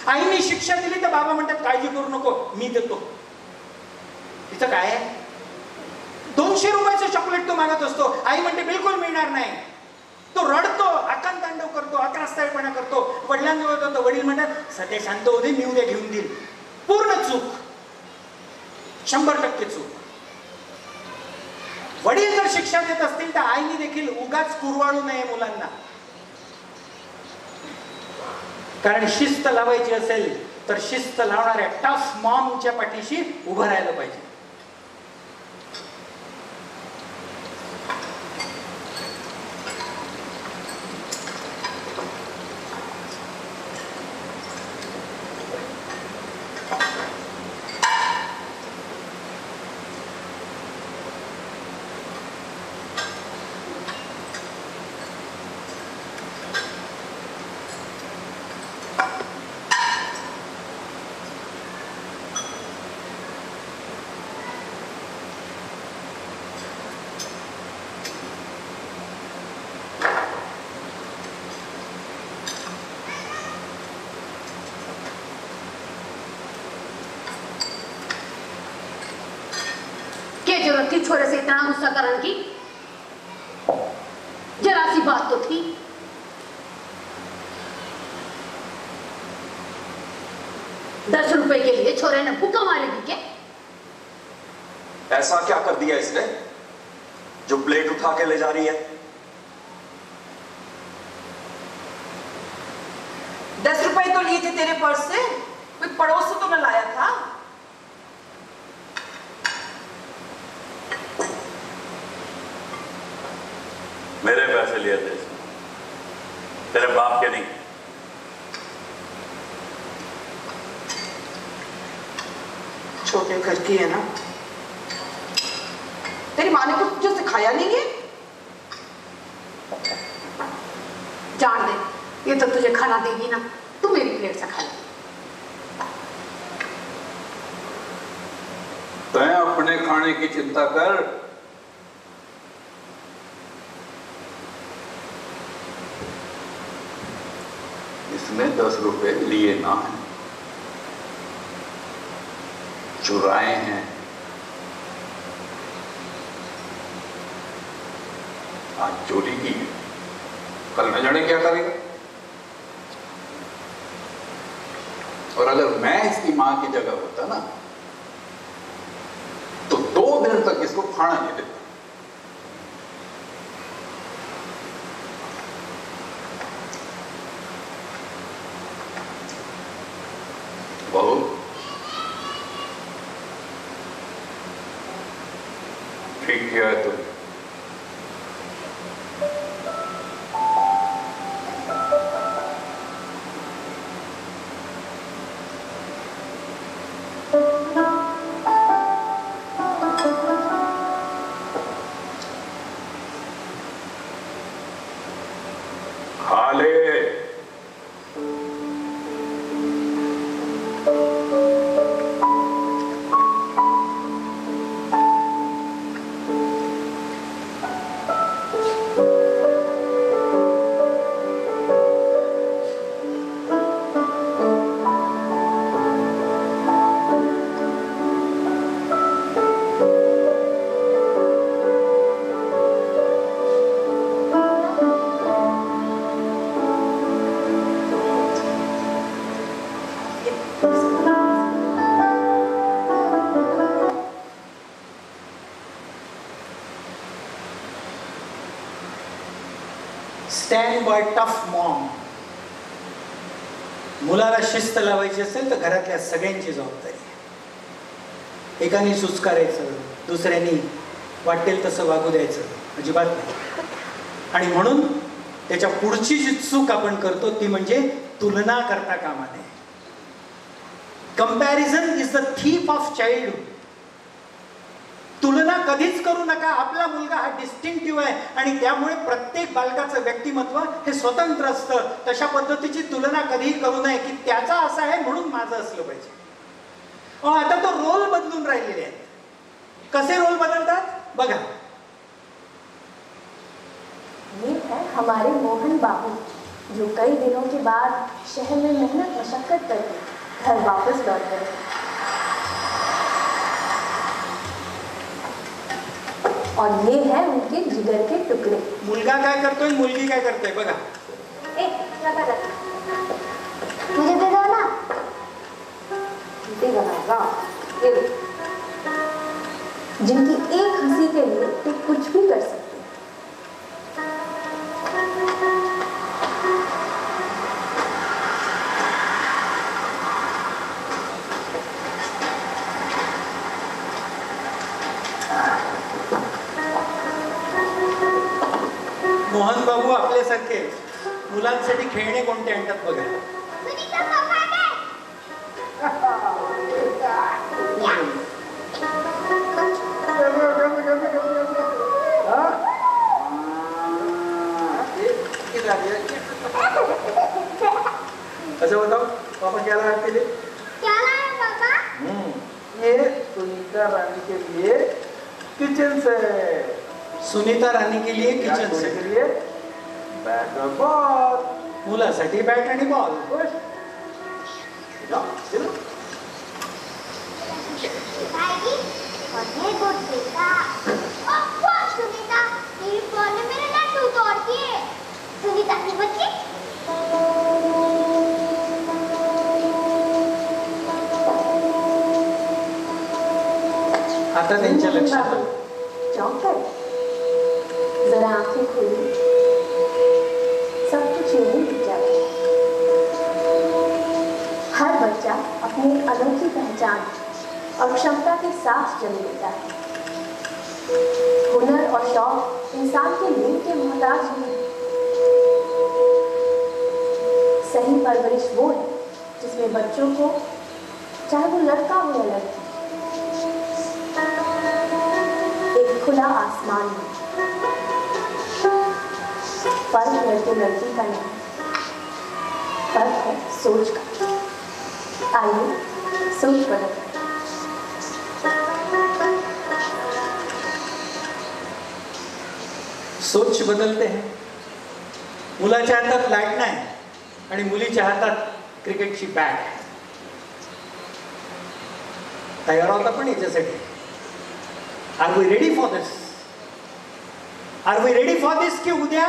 आईने शिक्षा दिली तर बाबा म्हणतात काळजी करू नको, मी देतो. तिचं काय आहे? 200 रुपयाचं चॉकलेट तो मागत असतो, आई म्हणते बिलकुल मिळणार नाही. तो रडतो, आकांतांडव करतो, अत्रास्थायीपणा करतो, वडिलांजवळ जातो. वडील म्हणतात सध्या शांत होऊ दे, मी उद्या घेऊन देईल. पूर्ण चूक, 100% चूक. वडील जर शिक्षा देत असतील तर आईने देखील उगाच कुरवाळू नये मुलांना. कारण शिस्त लावायची असेल तर शिस्त लावणाऱ्या टफ मॉमच्या पाठीशी उभं राहायला पाहिजे. जरूरत थी छोरे से इतना गुस्सा करने की? जरा सी बात तो थी. ₹10 के लिए छोरे ने भूखा मारेगी क्या? ऐसा क्या कर दिया इसने जो प्लेट उठा के ले जा रही है? 10 रुपए तो लिए थे तेरे पर्स से, कोई पड़ोस से तो न लाया था. मेरे पैसे लिए थे, तेरे बाप के नहीं. छोटे घर की है ना, तेरी माँ ने कुछ जो सिखाया नहीं है. जान दे, ये तो तुझे खाना देगी ना, तू मेरी प्लेट से खा ले. तय अपने खाने की चिंता कर. इसने 10 रुपए लिए ना है, चुराए हैं. आज चोरी की, कल न जाने क्या करेगा. और अगर मैं इसकी मां की जगह होता ना तो 2 दिन तक इसको खाना नहीं देता. बहू, ठीक किया है तुम. खा ले. Stand by tough Maugham. मुलाला शिस्त लावायची असेल तर घरातल्या सगळ्यांची जबाबदारी आहे. एकाने सुस्कारायचं, दुसऱ्यांनी वाटेल तसं वागू द्यायचं अजिबात नाही. आणि म्हणून त्याच्या पुढची जी चूक आपण करतो ती म्हणजे तुलना करता कामा नये. Comparison is the thief of childhood. तुलना कधीच करू नका. आपला मुलगा हा डिस्टिंक्टिव्ह आहे आणि त्यामुळे प्रत्येक बालकाचं व्यक्तिमत्व हे स्वतंत्र असतं. तशा पद्धतीची तुलना कधीही करू नये की त्याचा असा आहे म्हणून माझं असलं पाहिजे. आता तो रोल बदलून राहिलेले आहेत. कसे रोल बदलतात बघा. ये है हमारे मोहन बाबू. जो कई दिनों के बाद शहर में मेहनत मशक्कत करके घर वापस लौट गए। और ये है उनके जिगर के टुकड़े। मुलगा काय करतोय, मुलगी काय करते बघा. क्या कर रहा? मुझे दे दो ना. दे बनाएगा ये लो. जिनकी एक हंसी के लिए तो कुछ भी कर सकते. मोहन बाबू आपल्यासारखे मुलांसाठी खेळणे कोणते आणतात बघा. अच्छा बताओ पापा क्या लाया आपके लिए? क्या लाया पापा? ये सुनीता रानी के लिए किचन सेट. सुनीता राणी के लिए किचन के सेट. लिए बैट और बॉल. मुलासाठी बॅट आणि बॉल. खुश? जाओ, चलो. दादी, मुझे गुड बेटा. ओह सुनीता, मेरी बॉल ने मेरे लड्डू तोड़ दिए. सुनीता की बच्ची. आता त्यांच्या लक्षात आलं. चौंक गए. जरा आंखें खोली. सब कुछ यही दिख जाता है. हर बच्चा अपनी एक अनोखी पहचान और क्षमता के साथ जन्म लेता है. हुनर और शौक इंसान के लिंग के मोहताज नहीं. सही परवरिश वो है जिसमें बच्चों को, चाहे वो लड़का हो या लड़की, एक खुला आसमान में. फर्क लड़के लड़की का नहीं, फर्क है सोच का. आइए सोच बदलते. सोच बदलते हैं. मुलाच्या हातात लाईट नाही आणि मुलीच्या हातात क्रिकेटची बॅट. तयार होता पण याच्यासाठी. Are we ready for this? Are we ready for this की उद्या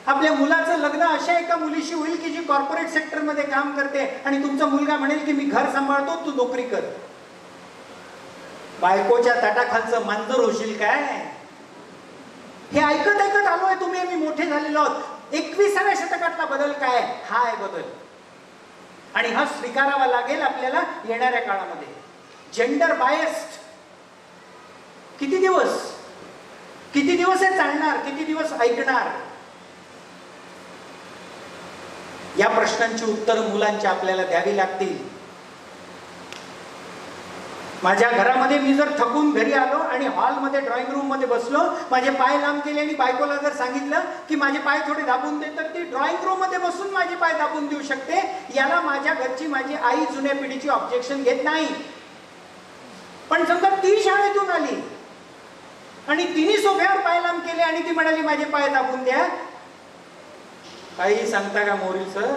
आपल्या मुलाचं लग्न अशा एका मुलीशी होईल की जी कॉर्पोरेट सेक्टरमध्ये काम करते आणि तुमचा मुलगा म्हणेल की मी घर सांभाळतो, तू नोकरी कर. बायकोच्या ताटाखालचं मांजर होशील काय? हे ऐकत ऐकत आलोय तुम्ही आम्ही मोठे झालेलो आहोत. 21व्या शतकातला बदल काय? हा आहे बदल. आणि हा स्वीकारावा लागेल आपल्याला येणाऱ्या काळामध्ये. जेंडर बायस्ड किती दिवस हे चालणार? किती दिवस ऐकणार? या प्रश्नांची उत्तरं मुलांची आपल्याला द्यावी लागतील. माझ्या घरामध्ये मी जर थकून घरी आलो आणि हॉलमध्ये ड्रॉइंग रूम मध्ये बसलो, माझे पाय लांब केले आणि बायकोला जर सांगितलं की माझे पाय थोडे दाबून दे, तर ती ड्रॉइंग रूम मध्ये बसून माझे पाय दाबून देऊ शकते. याला माझ्या घरची माझी आई जुन्या पिढीची ऑब्जेक्शन घेत नाही. पण समजा ती शाळेतून आली आणि तिने सोफ्यावर पाय लांब केले आणि ती म्हणाली माझे पाय दाबून द्या, काही सांगता का मोरी सर?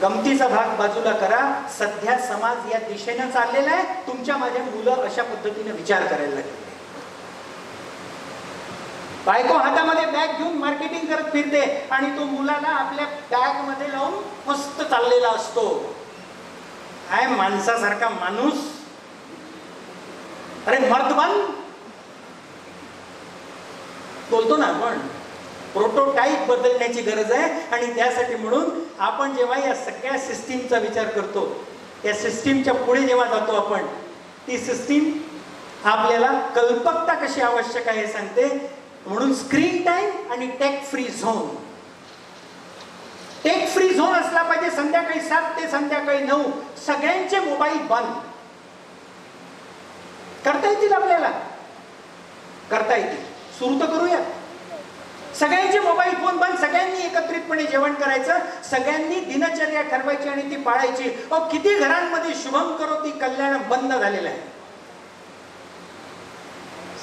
गमतीचा भाग बाजूला करा. सध्या समाज या दिशेनं चाललेला आहे. तुमच्या माझ्या मुलं अशा पद्धतीने विचार करायला लागले. बायको हातामध्ये बॅग घेऊन मार्केटिंग करत फिरते आणि तो मुलाला आपल्या बॅग मध्ये लावून मस्त चाललेला असतो. काय माणसासारखा माणूस. अरे मर्द बन बोलतो ना आपण. प्रोटोटाईप बदलण्याची गरज आहे. आणि त्यासाठी म्हणून आपण जेव्हा या सगळ्या सिस्टीमचा विचार करतो, या सिस्टीमच्या पुढे जेव्हा जातो आपण, ती सिस्टीम आपल्याला कल्पकता कशी आवश्यक आहे हे सांगते. म्हणून स्क्रीन टाइम आणि tech free zone. Tech free zone असला पाहिजे. संध्याकाळी 7 ते संध्याकाळी 9 सगळ्यांचे मोबाईल बंद करता येतील. आपल्याला करता येतील. सुरू तर करूया. सगळ्यांचे मोबाईल फोन बंद. सगळ्यांनी एकत्रितपणे जेवण करायचं. सगळ्यांनी दिनचर्या ठरवायची आणि ती पाळायची. किती घरांमध्ये शुभम करोती कल्याण बंद झालेलं आहे.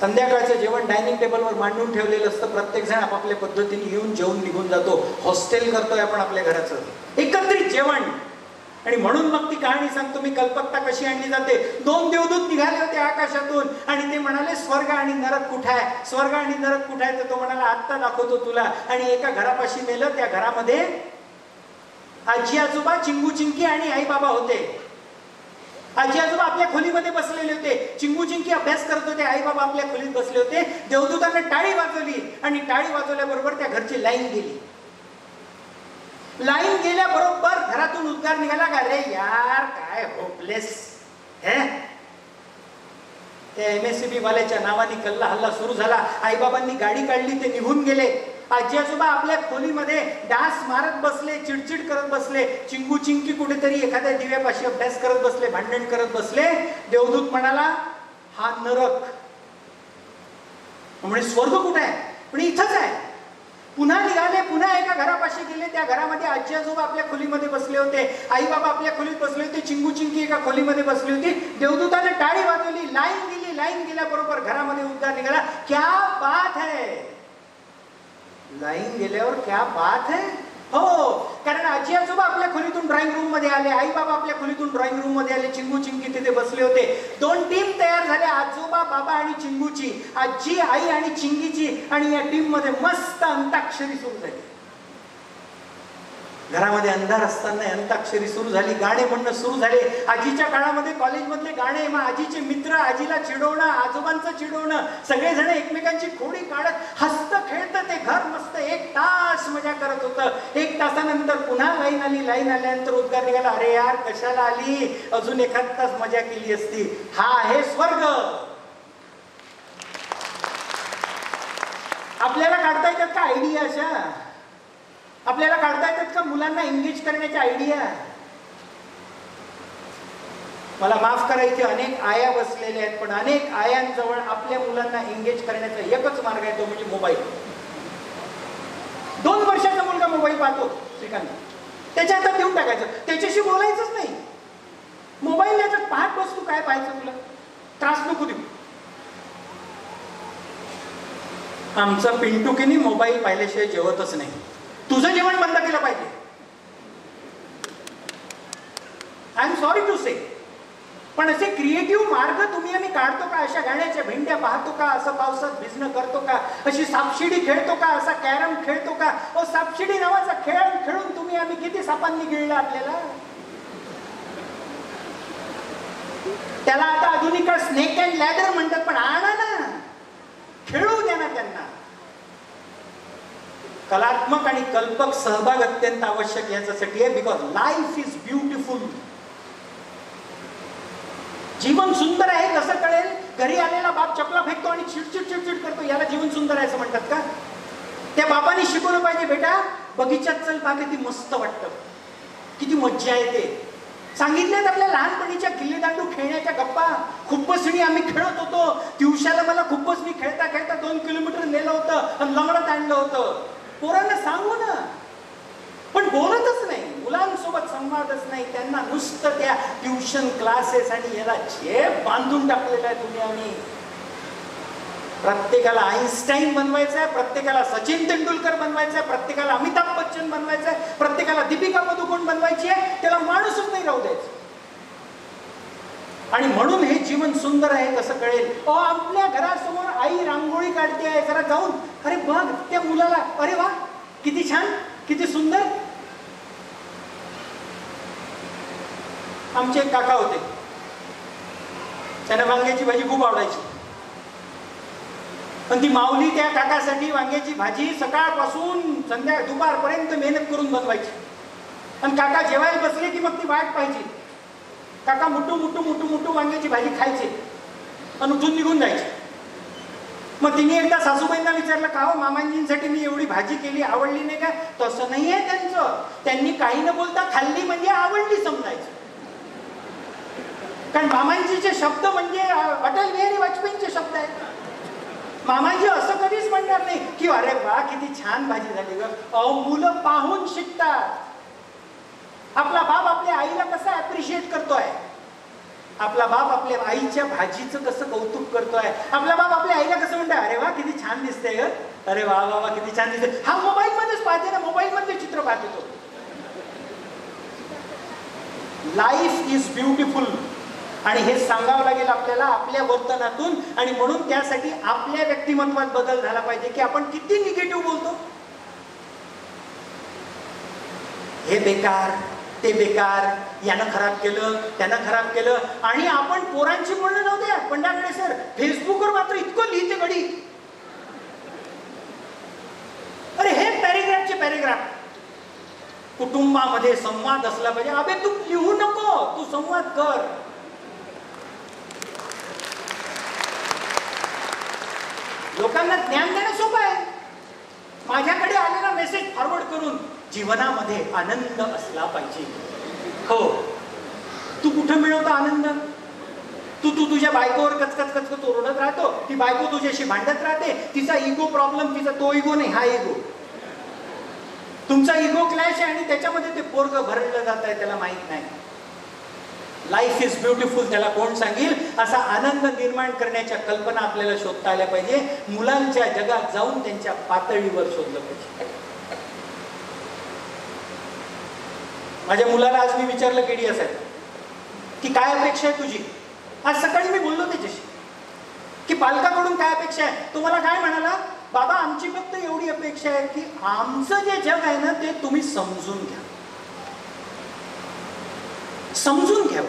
संध्याकाळचं जेवण डायनिंग टेबलवर मांडून ठेवलेलं असतं. प्रत्येक जण आपापल्या पद्धतीने येऊन जेवून निघून जातो. हॉस्टेल करतोय आपण आपल्या घराचं एकत्रित जेवण. आणि म्हणून मग ती कहाणी सांगतो मी, कल्पकता कशी आणली जाते. 2 देवदूत निघाले होते आकाशातून आणि ते म्हणाले स्वर्ग आणि नरक कुठे आहे, स्वर्ग आणि नरक कुठे आहे. तर तो म्हणाला आत्ता दाखवतो तुला. आणि एका घरापाशी नेलं. त्या घरामध्ये आजी आजोबा, चिंगू चिंकी आणि आई बाबा होते. आजी आजोबा आपल्या खोलीमध्ये बसलेले होते. चिंगू चिंकी अभ्यास करत होते. आई बाबा आपल्या खोलीत बसले होते. देवदूतांना टाळी वाजवली आणि टाळी वाजवल्याबरोबर त्या घरची लाईन गेली. लाईन गेल्याबरोबर घरातून उद्गार निघाला का, रे यार काय होपलेस हे. त्या MSCB वाल्याच्या नावाने कल्ला हल्ला सुरू झाला. आईबाबांनी गाडी काढली, ते निघून गेले. आजी आजोबा आपल्या खोलीमध्ये डास मारत बसले, चिडचिड करत बसले. चिंगू चिंकी कुठेतरी एखाद्या दिव्यापाशी अभ्यास करत बसले, भांडण करत बसले. देवदूत म्हणाला हा नरक. म्हणजे स्वर्ग कुठे आहे, पण इथंच आहे. पुन्हा निघाले, पुन्हा एका घरापाशी गेले. त्या घरामध्ये आजी आजोबा आपल्या खोलीमध्ये बसले होते. आई बाबा आपल्या खोलीत बसले होते. चिंगू चिंकी एका खोलीमध्ये बसली होती. देवदूताने टाळी वाजवली, लाईन गेली. लाईन गेल्याबरोबर घरामध्ये उद्गार निघाला, क्या बात है. लाईन गेल्यावर क्या बात है. हो, कारण आजी आजोबा आपल्या खोलीतून ड्रॉइंग रूम मध्ये आले. आई बाबा आपल्या खोलीतून ड्रॉइंग रूम मध्ये आले. चिंगू चिंकी तिथे बसले होते. 2 टीम तयार झाल्या, आजोबा बाबा आणि चिंगूची, आजी आई आणि चिंगीची. आणि या टीम मध्ये मस्त अंताक्षरी सुरू झाली. घरामध्ये अंधार असताना अंताक्षरी सुरू झाली. गाणे म्हणणं सुरू झाले. आजीच्या काळामध्ये कॉलेजमधले गाणे, मग आजीचे मित्र आजीला चिडवणं, आजोबांचं चिडवणं, सगळेजण एकमेकांची खोडी काढत हसत खेळत ते घर मस्त 1 तास मजा करत होतं. 1 तासानंतर पुन्हा लाईन आली. लाईन आल्यानंतर उद्गार निघाला, अरे यार कशाला आली, अजून 1 तास मजा केली असती. हा आहे स्वर्ग. आपल्याला काढता येतात का आयडिया अशा? आपल्याला काढता येतात का मुलांना एंगेज करण्याच्या आयडिया? मला माफ करा, इथे अनेक आया बसलेल्या आहेत, पण अनेक आयांजवळ आपल्या मुलांना एंगेज करण्याचा एकच मार्ग आहे, तो म्हणजे मोबाईल. 2 वर्षाचा मुलगा मोबाईल पाहतो श्रीकांत, त्याच्या हातात देऊन टाकायचं, त्याच्याशी बोलायचंच नाही. मोबाईल याच्यात पाहत बस, तू काय पाहायचं, तुला त्रास नको देऊ. आमचा पिंटू की नाही मोबाईल पाहिल्याशिवाय जेवतच नाही. तुझं जेवण बंद केलं पाहिजे. आय एम सॉरी टू से. पण असे क्रिएटिव्ह मार्ग तुम्ही आम्ही काढतो का? अशा गाण्याच्या भेंड्या पाहतो का? असं पावसात भिजणं करतो का? अशी सापशिडी खेळतो का? असा कॅरम खेळतो का? सापशिडी नावाचा खेळ खेळून तुम्ही आम्ही किती सापांनी गिळलं आपल्याला. त्याला आता आधुनिक स्नेक अँड लॅडर म्हणतात, पण आणा ना, खेळू द्या ना त्यांना. कलात्मक आणि कल्पक सहभाग अत्यंत आवश्यक याच्यासाठी आहे. Because life is beautiful. जीवन सुंदर आहे कसं कळेल? घरी आलेला बाप चपला फेकतो आणि चिडचिड चिडचिड करतो, याला जीवन सुंदर आहे असं म्हणतात का? त्या बापाने शिकवलं पाहिजे, बेटा बगीचात चल, पहा किती मस्त वाटतं, किती मज्जा येते. सांगितलेत आपल्या लहानपणीच्या गिल्ली दांडू खेळण्याच्या गप्पा. खुब्बसणी आम्ही खेळत होतो. दिवसाला मला खुब्बसणी खेळता खेळता 2 किलोमीटर नेलं होतं आणि लंगडत आणलं होतं. पोरांना सांगू ना, पण बोलतच नाही, मुलांसोबत संवादच नाही. त्यांना नुसतं त्या ट्युशन क्लासेस आणि याला झेप बांधून टाकलेला आहे तुम्ही आम्ही. प्रत्येकाला आईन्स्टाईन बनवायचं आहे, प्रत्येकाला सचिन तेंडुलकर बनवायचं आहे, प्रत्येकाला अमिताभ बच्चन बनवायचं आहे, प्रत्येकाला दीपिका पदुकोण बनवायची आहे. त्याला माणूसच नाही राहू द्यायचं. आणि म्हणून हे जीवन सुंदर आहे कसं कळेल? आपल्या घरासमोर आई रांगोळी काढते आहे, जरा जाऊन अरे बघ त्या मुलाला, अरे वा किती छान, किती सुंदर. आमचे एक काका होते, त्यांना वांग्याची भाजी खूप आवडायची. पण ती माऊली त्या काकासाठी वांग्याची भाजी सकाळपासून दुपारपर्यंत मेहनत करून बनवायची. आणि काका जेवायला बसले की मग ती वाट पाहिजे. काका मुठू मुठू मुठू मुठू वांग्याची भाजी खायचे आणि उठून निघून जायचे. मग तिने एकदा सासूबाईंना विचारलं, का हो मामांजींसाठी मी एवढी भाजी केली, आवडली नाही का? तसं नाही आहे त्यांचं. त्यांनी काही न बोलता खाल्ली म्हणजे आवडली समजायचं. कारण मामांजीचे शब्द म्हणजे अटल बिहारी वाजपेयींचे शब्द आहेत. मामाजी असं कधीच म्हणणार नाही की अरे वा किती छान भाजी झाली ग. मुलं पाहून शिकतात. आपला बाप आपल्या आईला कसा अप्रिशिएट करतोय. आपला बाप आपल्या आईच्या भाजीचं कसं कौतुक करतोय, आपला बाप आपल्या आईला कसं म्हणतोय, अरे वा किती छान दिसते ग, अरे वा वा वा किती छान दिसते. हा मोबाईल मध्येच पाहते ना, मोबाईल मधले चित्र पाहतो तो. लाईफ इज ब्युटिफुल आणि हे सांगावं लागेल आपल्याला आपल्या वर्तनातून. आणि म्हणून त्यासाठी आपल्या व्यक्तिमत्वात बदल झाला पाहिजे की आपण किती निगेटिव्ह बोलतो. हे बेकार, ते बेकार, यानं खराब केलं, त्यानं खराब केलं. आणि आपण पोरांची बोलणं जाऊ द्या, पंडाकडे सर फेसबुकवर मात्र इतकं लिहिते घडी. अरे हे पॅरेग्राफचे पॅरेग्राफ. कुटुंबामध्ये संवाद असला पाहिजे. अबे तू लिहू नको, तू संवाद कर. लोकांना ज्ञान देणं सोपं आहे. माझ्याकडे आलेला मेसेज फॉरवर्ड करून जीवनामध्ये आनंद असला पाहिजे. हो, तू कुठं मिळवतो आनंद? तू तुझ्या बायकोवर कचकच कचकच ओरडत राहतो, ती बायको तुझ्याशी भांडत राहते, तिचा इगो प्रॉब्लेम, तिचा तो इगो नाही, हा इगो. तुमचा इगो क्लॅश आहे आणि त्याच्यामध्ये ते पोरग भरडलं जात आहे, त्याला माहित नाही. लाईफ इज ब्युटिफुल त्याला कोण सांगेल? असा आनंद निर्माण करण्याच्या कल्पना आपल्याला शोधता आल्या पाहिजे. मुलांच्या जगात जाऊन त्यांच्या पातळीवर शोधलं पाहिजे. माझ्या मुलाला आज मी विचारलं केडी असायला की काय अपेक्षा आहे तुझी. आज सकाळी मी बोललो त्याच्याशी की पालकाकडून काय अपेक्षा आहे. तो मला काय म्हणाला, बाबा आमची फक्त एवढी अपेक्षा आहे की आमचं जे जग आहे ना ते तुम्ही समजून घ्या, समजून घ्यावं.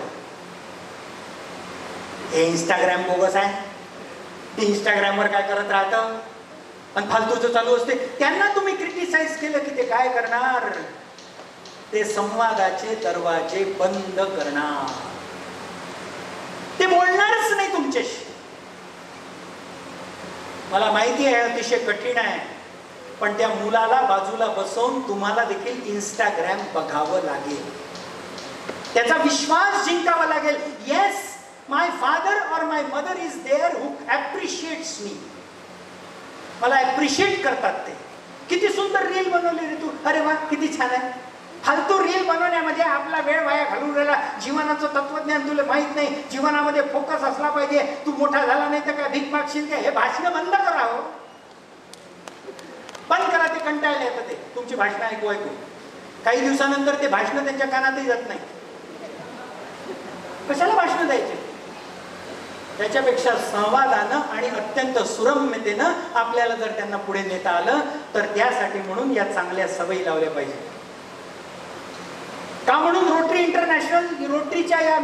हे इंस्टाग्राम बोगस आहे, ते इंस्टाग्रामवर काय करत राहतं आणि फालतूचं चालू असते. त्यांना तुम्ही क्रिटिसाइज केलं की ते काय करणार, ते संवादाचे दरवाजे बंद करणार. ते बोलणारच नाही तुमच्याशी. मला माहिती आहे अतिशय कठीण आहे, पण त्या मुलाला बाजूला बसवून तुम्हाला देखील इंस्टाग्राम बघावं लागेल. त्याचा विश्वास जिंकावा लागेल. येस, माय फादर और माय मदर इज देअर हु ॲप्रिशिएट्स मी. मला ॲप्रिशिएट करतात ते. किती सुंदर रील बनवली रे तू, अरे वा किती छान आहे. फालतू रील बनवण्यामध्ये आपला वेळ वाया घालून राहिला. जीवनाचं तत्वज्ञान तुला माहित नाही. जीवनामध्ये फोकस असला पाहिजे. तू मोठा झाला नाही तर काय भीक मागशील काय? हे भाषण बंद करावं, बंद करा. ते कंटाळले येतं ते तुमची भाषणं ऐकू ऐकू. काही दिवसानंतर ते भाषणं त्यांच्या कानातही जात नाही. कशाला भाषणं द्यायचे? त्याच्यापेक्षा संवादानं आणि अत्यंत सुरम्यतेनं आपल्याला जर त्यांना पुढे नेता आलं तर त्यासाठी म्हणून या चांगल्या सवयी लावल्या पाहिजे. का म्हणून रोटरी इंटरनॅशनल, रोटरीच्या या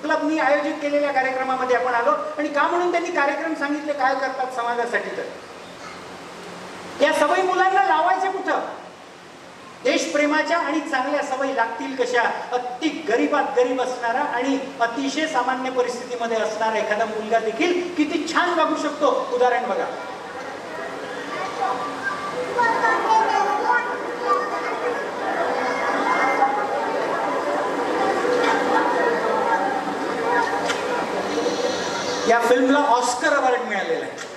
क्लबनी आयोजित केलेल्या कार्यक्रमामध्ये आपण आलो. आणि का म्हणून त्यांनी कार्यक्रम सांगितले काय करतात समाजासाठी. तर या सवयी मुलांना लावायचे कुठं? देशप्रेमाच्या आणि चांगल्या सवयी लागतील कशा? अति गरीबात गरीब असणारा आणि अतिशय सामान्य परिस्थितीमध्ये असणारा एखादा मुलगा देखील किती छान वागू शकतो. उदाहरण बघा. या फिल्मला ऑस्कर अवॉर्ड मिळालेला आहे.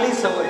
चांगली सवय.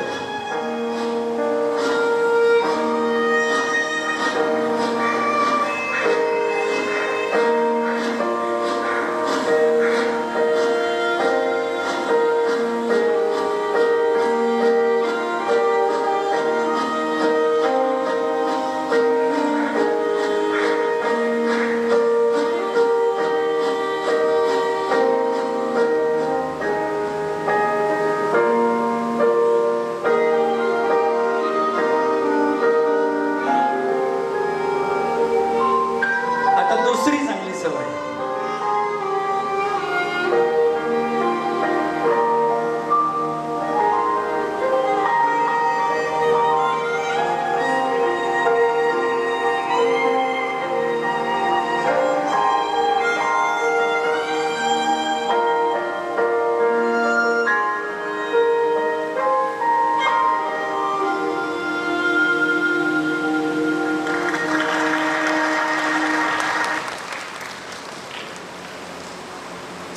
आता दुसरी चांगली सवय.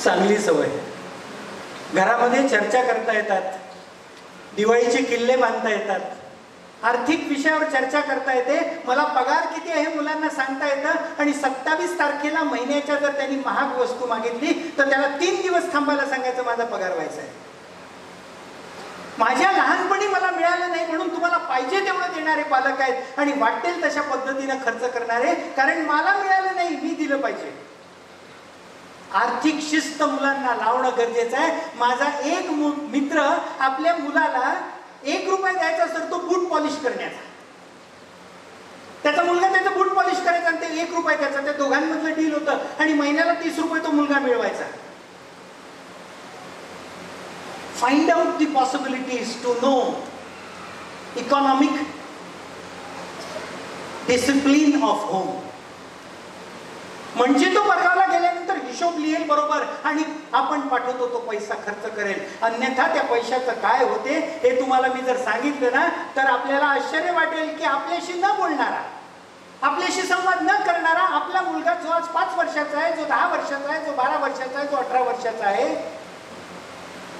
चांगली सवय. घरामध्ये चर्चा करता येतात, दिवाळीचे किल्ले बांधता येतात, आर्थिक विषयावर चर्चा करता येते, मला पगार किती आहे मुलांना सांगता येतं आणि 27 तारखेला महिन्याच्या जर त्यांनी महाग वस्तू मागितली तर त्याला 3 दिवस थांबायला सांगायचं माझा पगार व्हायचा आहे. माझ्या लहानपणी मला मिळालं नाही म्हणून तुम्हाला पाहिजे तेवढं देणारे पालक आहेत आणि वाटेल तशा पद्धतीनं खर्च करणारे, कारण मला मिळालं नाही मी दिलं पाहिजे. आर्थिक शिस्त मुलांना लावणं गरजेचं आहे. माझा एक मित्र आपल्या मुलाला 1 रुपया द्यायचा असतो तो बूट पॉलिश करण्याचा. त्याचा मुलगा त्याचं बूट पॉलिश करायचा आणि ते 1 रुपया त्याचा, त्या दोघांमधलं डील होतं आणि महिन्याला 30 रुपये तो मुलगा मिळवायचा. Find out the possibilities to know economic discipline of home. म्हणजे तो परगावला गेल्यानंतर हिशोब लिहेल बरोबर आणि आपण पाठवतो तो पैसा खर्च करेल. अन्यथा त्या पैशाचं काय होते हे तुम्हाला मी जर सांगितलं ना तर आपल्याला आश्चर्य वाटेल की आपल्याशी न बोलणारा, आपल्याशी संवाद न करणारा आपला मुलगा जो आज 5 वर्षाचा आहे, जो 10 वर्षाचा आहे, जो 12 वर्षाचा आहे, जो 18 वर्षाचा आहे,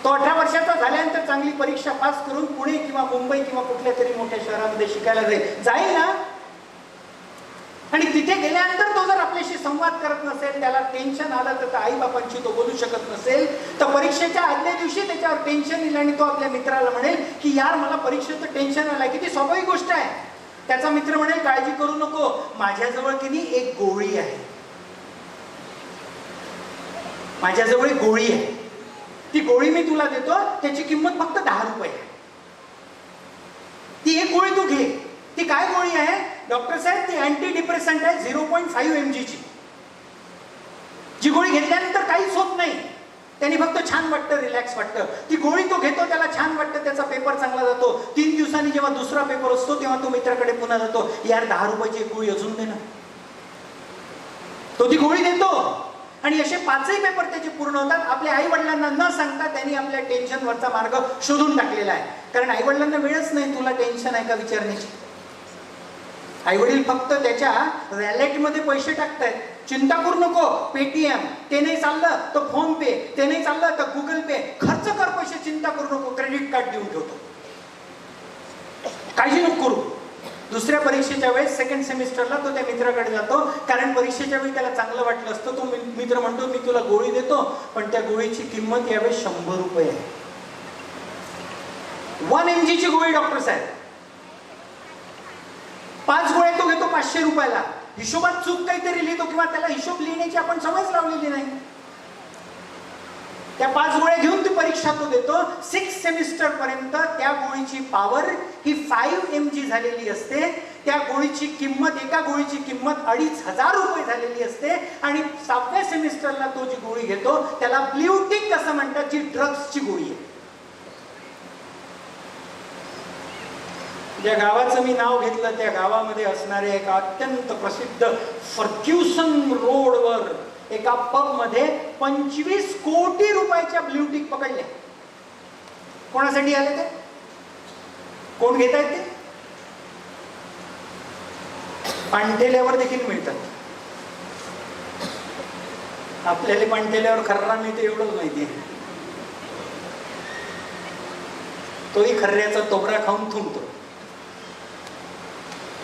तो 18 वर्षाचा झाल्यानंतर चांगली परीक्षा पास करून पुणे किंवा मुंबई किंवा कुठल्या तरी मोठ्या शहरामध्ये शिकायला जाईल ना, आणि तिथे गेल्यानंतर तो जर आपल्याशी संवाद करत नसेल, त्याला टेन्शन आलं तर आई बापांशी तो बोलू शकत नसेल, तर परीक्षेच्या आदल्या दिवशी त्याच्यावर टेन्शन येईल आणि तो आपल्या मित्राला म्हणेल की यार मला परीक्षेचं टेन्शन आलंय. किती स्वाभाविक गोष्ट आहे. त्याचा मित्र म्हणेल काळजी करू नको, माझ्याजवळ की नाही एक गोळी आहे, माझ्याजवळ एक गोळी आहे, ती गोळी मी तुला देतो, त्याची किंमत फक्त 10 रुपये आहे, ती एक गोळी तू घे. ती काय गोळी आहे डॉक्टर साहेब? ती अँटी डिप्रेसंट आहे 0.5 mg ची. जी गोळी घेतल्यानंतर काहीच होत नाही, त्यांनी फक्त छान वाटतं, रिलॅक्स वाटतं. ती गोळी तो घेतो, त्याला छान वाटतं, त्याचा पेपर चांगला जातो. 3 दिवसांनी जेव्हा दुसरा पेपर असतो तेव्हा तो मित्राकडे पुन्हा जातो, यार 10 रुपयाची एक गोळी अजून दे ना. तो ती गोळी देतो आणि असे 5ही पेपर त्याचे पूर्ण होतात. आपल्या आई वडिलांना न सांगता त्यांनी आपल्या टेन्शनवरचा मार्ग शोधून टाकलेला आहे. कारण आई वडिलांना वेळच नाही तुला टेन्शन आहे का विचारण्याची. आई वडील फक्त त्याच्या वॅलेटमध्ये पैसे टाकतायत. चिंता करू नको, पेटीएम ते नाही चाललं तर फोन पे, ते नाही चाललं तर गुगल पे, खर्च कर पैसे, चिंता करू नको, क्रेडिट कार्ड देऊन ठेवतो, काळजी नको करू. दुसऱ्या परीक्षेच्या वेळेस 2nd सेमिस्टरला तो त्या मित्राकडे जातो, कारण परीक्षेच्या वेळी त्याला चांगलं वाटलं असतं. तो मित्र म्हणतो मी तुला गोळी देतो पण त्या गोळीची किंमत यावेळेस 100 रुपये आहे. 1 mg ची गोळी डॉक्टर साहेब, 5 गोळ्या तो घेतो 500 रुपयाला. हिशोबात चूक काहीतरी लिहितो किंवा त्याला हिशोब लिहिण्याची आपण सवयच लावलेली नाही. त्या 5 गोळ्या घेऊन ती परीक्षा तो देतो. 6 सेमिस्टर पर्यंत त्या गोळीची पॉवर ही 5 mg झालेली असते. त्या गोळीची किंमत, एका गोळीची किंमत 2500 रुपये झालेली असते. आणि 7व्या सेमिस्टरला तो जी गोळी घेतो त्याला ब्ल्यूटिक असं म्हणतात, जी ड्रग्सची गोळी आहे. ज्या गावाचं मी नाव घेतलं त्या गावामध्ये असणारे एक अत्यंत प्रसिद्ध फर्ग्युसन रोडवर एका पब मध्ये 25 कोटी रुपयाच्या ब्ल्यूटिक पकडले. कोणासाठी आले ते? कोण घेत आहेत ते? पाणठेल्यावर देखील मिळतात. आपल्याला पाणठेल्यावर खर्रा मिळते एवढंच माहिती आहे. तोही खर्ऱ्याचा तोबरा खाऊन थुंकतो.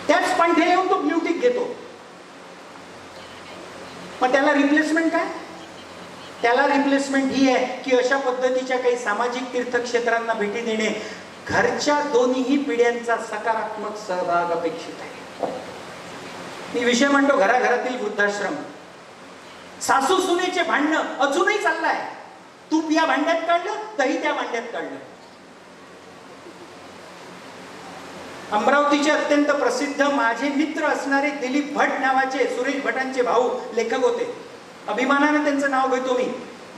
त्याच पांढरे येऊन तो ब्ल्यू टिक घेतो. मग त्याला रिप्लेसमेंट काय? त्याला रिप्लेसमेंट ही आहे की अशा पद्धतीच्या काही सामाजिक तीर्थक्षेत्रांना भेटी देणे, घरच्या दोन्ही पिढ्यांचा सकारात्मक सहभाग अपेक्षित आहे. मी विषय म्हणतो घराघरातील वृद्धाश्रम. सासू सुनेचे भांडणं अजूनही चाललंय. तूप या भांड्यात काढलं, दही त्या भांड्यात काढलं. अमरावतीचे अत्यंत प्रसिद्ध माझे मित्र असणारे दिलीप भट नावाचे, सुरेश भटांचे भाऊ लेखक होते. अभिमानाने त्यांचं नाव घेतो मी.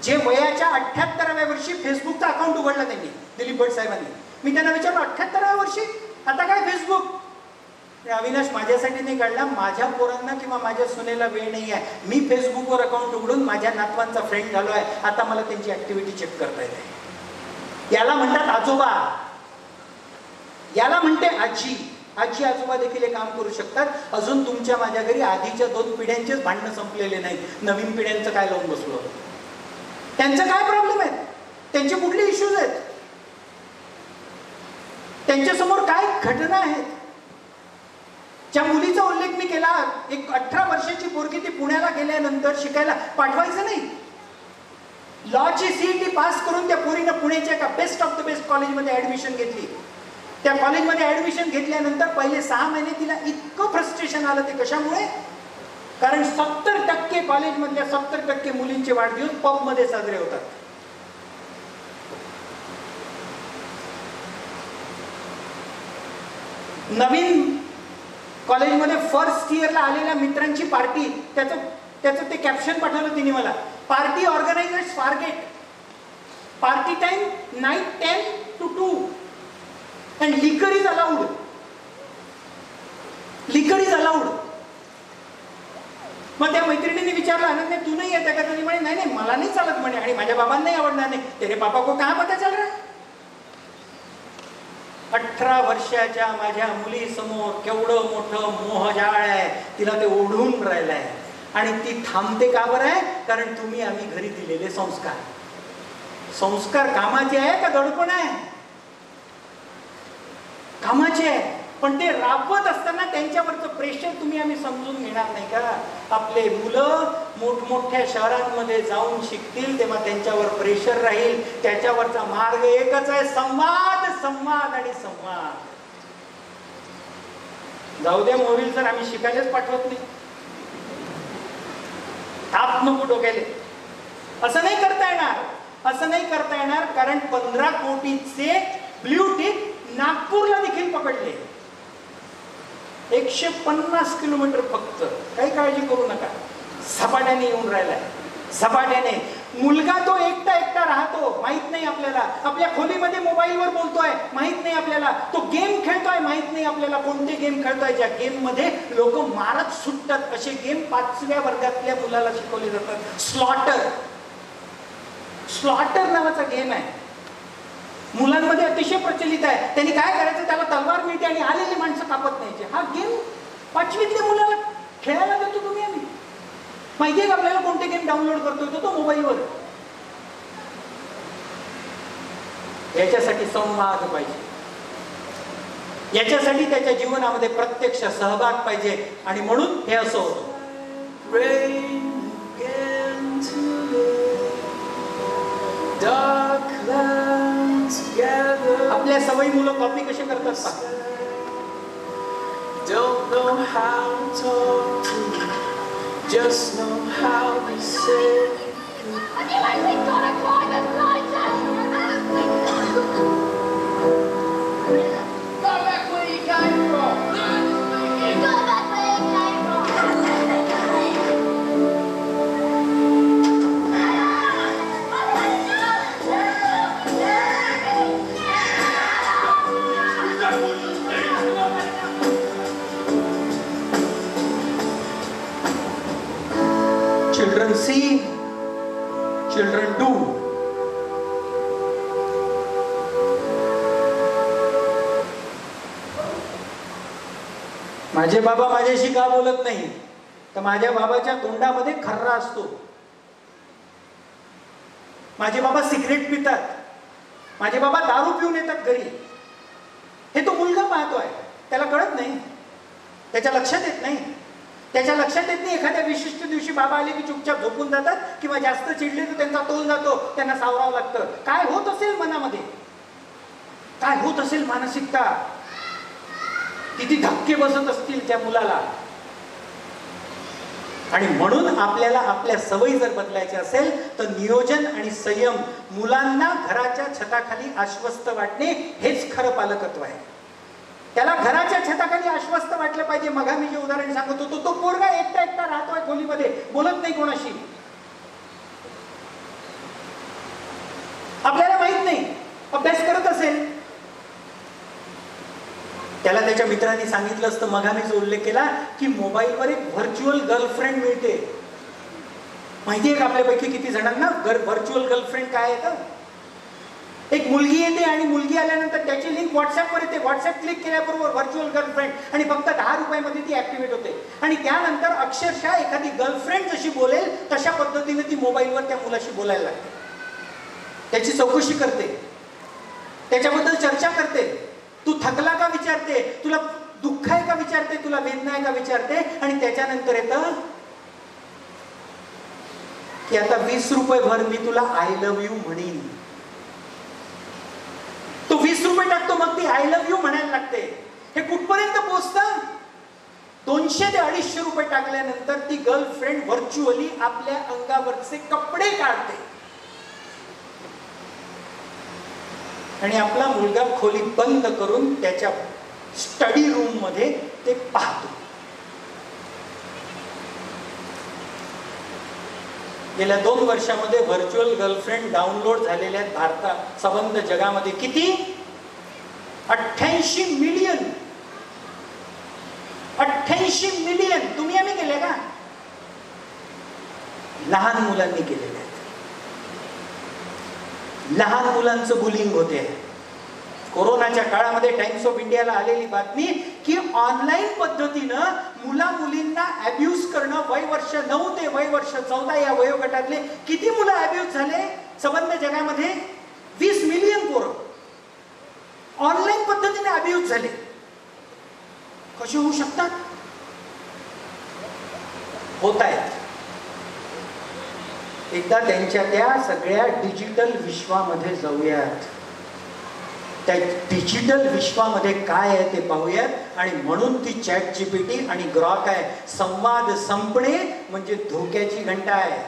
जे वयाच्या 78व्या वर्षी फेसबुकचा अकाउंट उघडला त्यांनी, दिलीप भट साहेबांनी. मी त्यांना विचारलं 78व्या वर्षी आता काय फेसबुक? अविनाश माझ्यासाठी नाही काढला, माझ्या पोरांना किंवा माझ्या सुनेला वेळ नाही आहे. मी फेसबुकवर अकाउंट उघडून माझ्या नातवांचा फ्रेंड झालो आहे. आता मला त्यांची ऍक्टिव्हिटी चेक करता येते. याला म्हणतात आजोबा, याला म्हणते आजी. आजी आजोबा देखील हे काम करू शकतात. अजून तुमच्या माझ्या घरी आधीच्या 2 पिढ्यांचेच भांडणं संपलेले नाहीत. नवीन पिढ्यांचं काय लावून बसलो? त्यांचं काय प्रॉब्लेम आहेत? त्यांचे कुठले इश्यूज आहेत? त्यांच्या समोर काय घटना आहेत? ज्या मुलीचा उल्लेख मी केला, एक 18 वर्षाची पोरगी, ती पुण्याला गेल्यानंतर शिकायला पाठवायचं नाही. लॉची सीईटी पास करून त्या पोरीनं पुण्याच्या एका बेस्ट ऑफ द बेस्ट कॉलेजमध्ये ऍडमिशन घेतली. त्या कॉलेजमध्ये ऍडमिशन घेतल्यानंतर पहिले 6 महिने तिला इतकं फ्रस्ट्रेशन आलं. ते कशामुळे? कारण 70% कॉलेजमधल्या 70% मुलींचे वाढदिवस पबमध्ये साजरे होतात. नवीन कॉलेजमध्ये फर्स्ट इयरला आलेल्या मित्रांची पार्टी, त्याचं ते कॅप्शन पाठवलं तिने मला. Party organisers forget party time night 10 to 2 and liquor is allowed. Liquor is allowed. मग त्या मैत्रिणीने विचारलं, अनन्या तू नाही येते का? तरी म्हणे नाही नाही मला नाही चालत म्हणे, आणि माझ्या बाबांना नाही आवडणार. नाही, तेरे पापा को कहाँ पता चल रहा है? 18 वर्षाच्या माझ्या मुलीसमोर केवढं मोठं मोहजाळ आहे. तिला ते ओढून राहिलंय आणि ती थांबते का बरं आहे? कारण तुम्ही आम्ही घरी दिलेले संस्कार. संस्कार कामाचे आहे का दडपण आहे? कामाचे आहे. पण ते राबवत असताना त्यांच्यावरचं प्रेशर तुम्ही आम्ही समजून घेणार नाही का? आपले मुलं मोठमोठ्या शहरांमध्ये जाऊन शिकतील तेव्हा त्यांच्यावर प्रेशर राहील. त्याच्यावरचा मार्ग एकच आहे, संवाद, संवाद आणि संवाद. जाऊ दे मोबाईल तर आम्ही शिकायलाच पाठवत नाही. ताप नको डोक्याले. असं नाही करता येणार, असं नाही करता येणार. कारण 15 कोटीचे ब्ल्यू टिक नागपूरला देखील पकडले. 150 किलोमीटर फक्त. काही काळजी करू नका, झपाट्याने येऊन राहिलाय, झपाट्याने. मुलगा तो एकटा राहतो, माहित नाही आपल्याला. आपल्या खोलीमध्ये मोबाईलवर बोलतोय, माहित नाही आपल्याला. तो गेम खेळतोय, माहित नाही आपल्याला कोणते गेम खेळतोय. ज्या गेम मध्ये लोक मारत सुटतात असे गेम 5व्या वर्गातल्या मुलाला शिकवले जातात. स्लॉटर नावाचा गेम आहे, मुलांमध्ये अतिशय प्रचलित आहे. त्यांनी काय करायचं, त्याला तलवार मिळते आणि आलेली माणसं कापत न्यायचे. हा गेम 5वीतल्या मुलाला खेळायला देतो तुम्ही आम्ही. माहितीये का आपल्याला कोणते गेम डाउनलोड करतोय तो मोबाईलवर? याच्यासाठी संवाद पाहिजे, याच्यासाठी त्याच्या जीवनामध्ये प्रत्यक्ष सहभाग पाहिजे. आणि म्हणून हे असं होतं. आपल्या सवयी मुलं कॉपी कसे करतात पहा. Don't know how to talk to you, just know how to say. Go back where you came from. Go back where you came from. Children see, children do. माझे बाबा माझ्याशी का बोलत नाही? तर माझ्या बाबाच्या तोंडामध्ये खर्रा असतो. माझे बाबा सिगरेट पितात. माझे बाबा दारू पिऊन येतात घरी, हे तो मुलगा पाहतोय, त्याला कळत नाही, त्याच्या लक्षात येत नाही. त्याच्या लक्षात येत नाही एखाद्या विशिष्ट दिवशी बाबा आले की चुपचाप झोपून जातात किंवा जास्त चिडले तर त्यांचा तोल जातो, त्यांना सावरावं लागतं. काय होत असेल मनामध्ये, काय होत असेल मानसिकता, किती धक्के बसत असतील त्या मुलाला. आणि म्हणून आपल्याला आपल्या सवयी जर बदलायच्या असेल तर नियोजन आणि संयम, मुलांना घराच्या छताखाली आश्वस्त वाटणे हेच खरं पालकत्व आहे. त्याला घराच्या छताखाली आश्वस्त वाटलं पाहिजे. मगा मी जे उदाहरण सांगत होतो, तो पोरगा एकटा एकटा राहतोय खोलीमध्ये, बोलत नाही कोणाशी. आपल्याला माहित नाही, अभ्यास करत असेल, त्याला त्याच्या मित्रांनी सांगितलं असतं. मगा मीच उल्लेख केला की मोबाईलवर एक व्हर्च्युअल गर्लफ्रेंड मिळते. माहितीये का आपल्यापैकी किती जणांना व्हर्च्युअल गर्लफ्रेंड काय येतं? एक मुलगी येते आणि मुलगी आल्यानंतर त्याची लिंक व्हॉट्सअपवर येते. व्हॉट्सअप क्लिक केल्याबरोबर व्हर्च्युअल गर्लफ्रेंड, आणि फक्त 10 रुपयामध्ये ती ऍक्टिव्हेट होते. आणि त्यानंतर अक्षरशः एखादी गर्लफ्रेंड जशी बोलेल तशा पद्धतीने ती मोबाईलवर त्या मुलाशी बोलायला लागते, त्याची चौकशी करते, त्याच्याबद्दल चर्चा करते. तू थकला का विचारते, तुला दुःख आहे का विचारते, तुला वेदना आहे का विचारते. आणि त्याच्यानंतर येतं की आता 20 रुपये भर, मी तुला आय लव्ह यू म्हणीन. तो 20 रुपये टाकतो, मग ती आय लव्ह यू म्हणायला लागते. हे कुठपर्यंत पोहोचतं? 200 ते 250 रुपये टाकल्यानंतर ती गर्लफ्रेंड व्हर्च्युअली आपल्या अंगावरचे कपडे काढते आणि आपला मुलगा खोली बंद करून त्याच्या स्टडी रूम मध्ये ते पाहतो. गेल्या 2 वर्षामध्ये व्हर्च्युअल गर्लफ्रेंड डाउनलोड झालेल्या आहेत भारतात, संबंध जगामध्ये किती? 88 मिलियन. 88 मिलियन. तुम्ही आम्ही केले का? लहान मुलांनी केलेले आहेत. लहान मुलांचं बुलिंग होते. कोरोनाच्या काळामध्ये टाइम्स ऑफ इंडियाला आलेली बातमी की ऑनलाईन पद्धतीनं मुला मुलींना अब्यूज करणं, वय वर्ष 9 ते वय वर्ष 14 या वयोगटातले किती मुलं अब्यूज झाले संबंध जगामध्ये? 20 मिलियन पोरं ऑनलाईन पद्धतीने अब्यूज झाले. कसे होऊ शकतात? होत आहेत. एकदा त्यांच्या त्या सगळ्या डिजिटल विश्वामध्ये जाऊयात. त्या डिजिटल विश्वामध्ये काय आहे ते पाहूयात. आणि म्हणून ती ChatGPT आणि ग्रॉक आहे. संवाद संपणे म्हणजे धोक्याची घंटा आहे.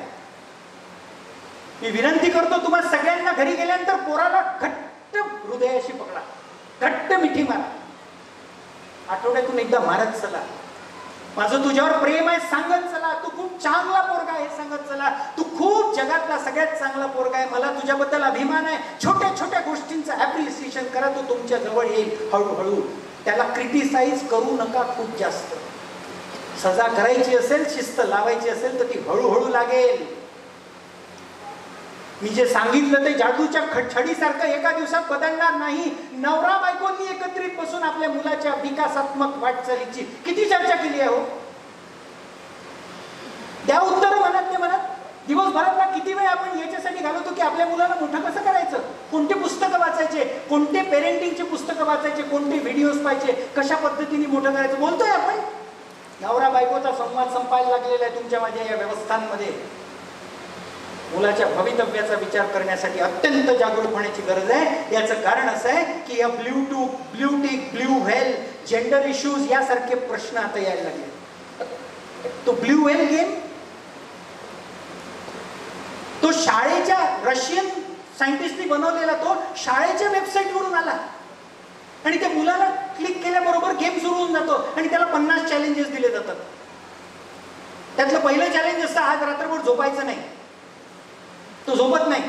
मी विनंती करतो तुम्हा सगळ्यांना, घरी गेल्यानंतर पोराला घट्ट हृदयाशी पकडा, घट्ट मिठी मारा, आठवड्यातून एकदा मारत चला. माझं तुझ्यावर प्रेम आहे सांगत चला. तू खूप चांगला पोरगा आहे सांगत चला. तू खूप जगातला सगळ्यात चांगला पोरगा आहे, मला तुझ्याबद्दल अभिमान आहे. छोट्या छोट्या गोष्टींचं ऍप्रिसिएशन करा. तो तुमच्या जवळ येईल हळूहळू. त्याला क्रिटिसाइज करू नका खूप जास्त. सजा करायची असेल, शिस्त लावायची असेल तर ती हळूहळू लागेल. मी जे सांगितलं ते जादूच्या छडीसारखं एका दिवसात बदलणार नाही. नवरा बायकोंनी एकत्रित बसून आपल्या मुलाच्या विकासात्मक वाटचालीची किती चर्चा केली आहे हो. द्या उत्तर मनात ते मनात. दिवसभरातला किती वेळ आपण याच्यासाठी घालवतो की आपल्या मुलाला मोठं कसं करायचं, कोणते पुस्तकं वाचायचे, कोणते पेरेंटिंगचे पुस्तकं वाचायचे, कोणते व्हिडिओज पाहायचे, कशा पद्धतीने मोठं करायचं बोलतोय आपण. नवरा बायकोचा संवाद संपायला लागलेला आहे तुमच्या माझ्या या व्यवस्थांमध्ये. मुलाच्या भवितव्याचा विचार करण्यासाठी अत्यंत जागरूक होण्याची गरज आहे. याचं कारण असं आहे की या Bluetooth, blue tick, blue whale, gender issues यासारखे प्रश्न आता यायला लागले. तो ब्ल्यू व्हेल गेम तो शाळेच्या रशियन सायंटिस्टनी बनवलेला, तो शाळेच्या वेबसाईटवरून आला आणि त्या मुलाला क्लिक केल्याबरोबर गेम सुरू होऊन जातो आणि त्याला 50 चॅलेंजेस दिले जातात. त्यातलं पहिलं चॅलेंज असतं आज रात्रभर झोपायचं नाही. तो झोपत नाही,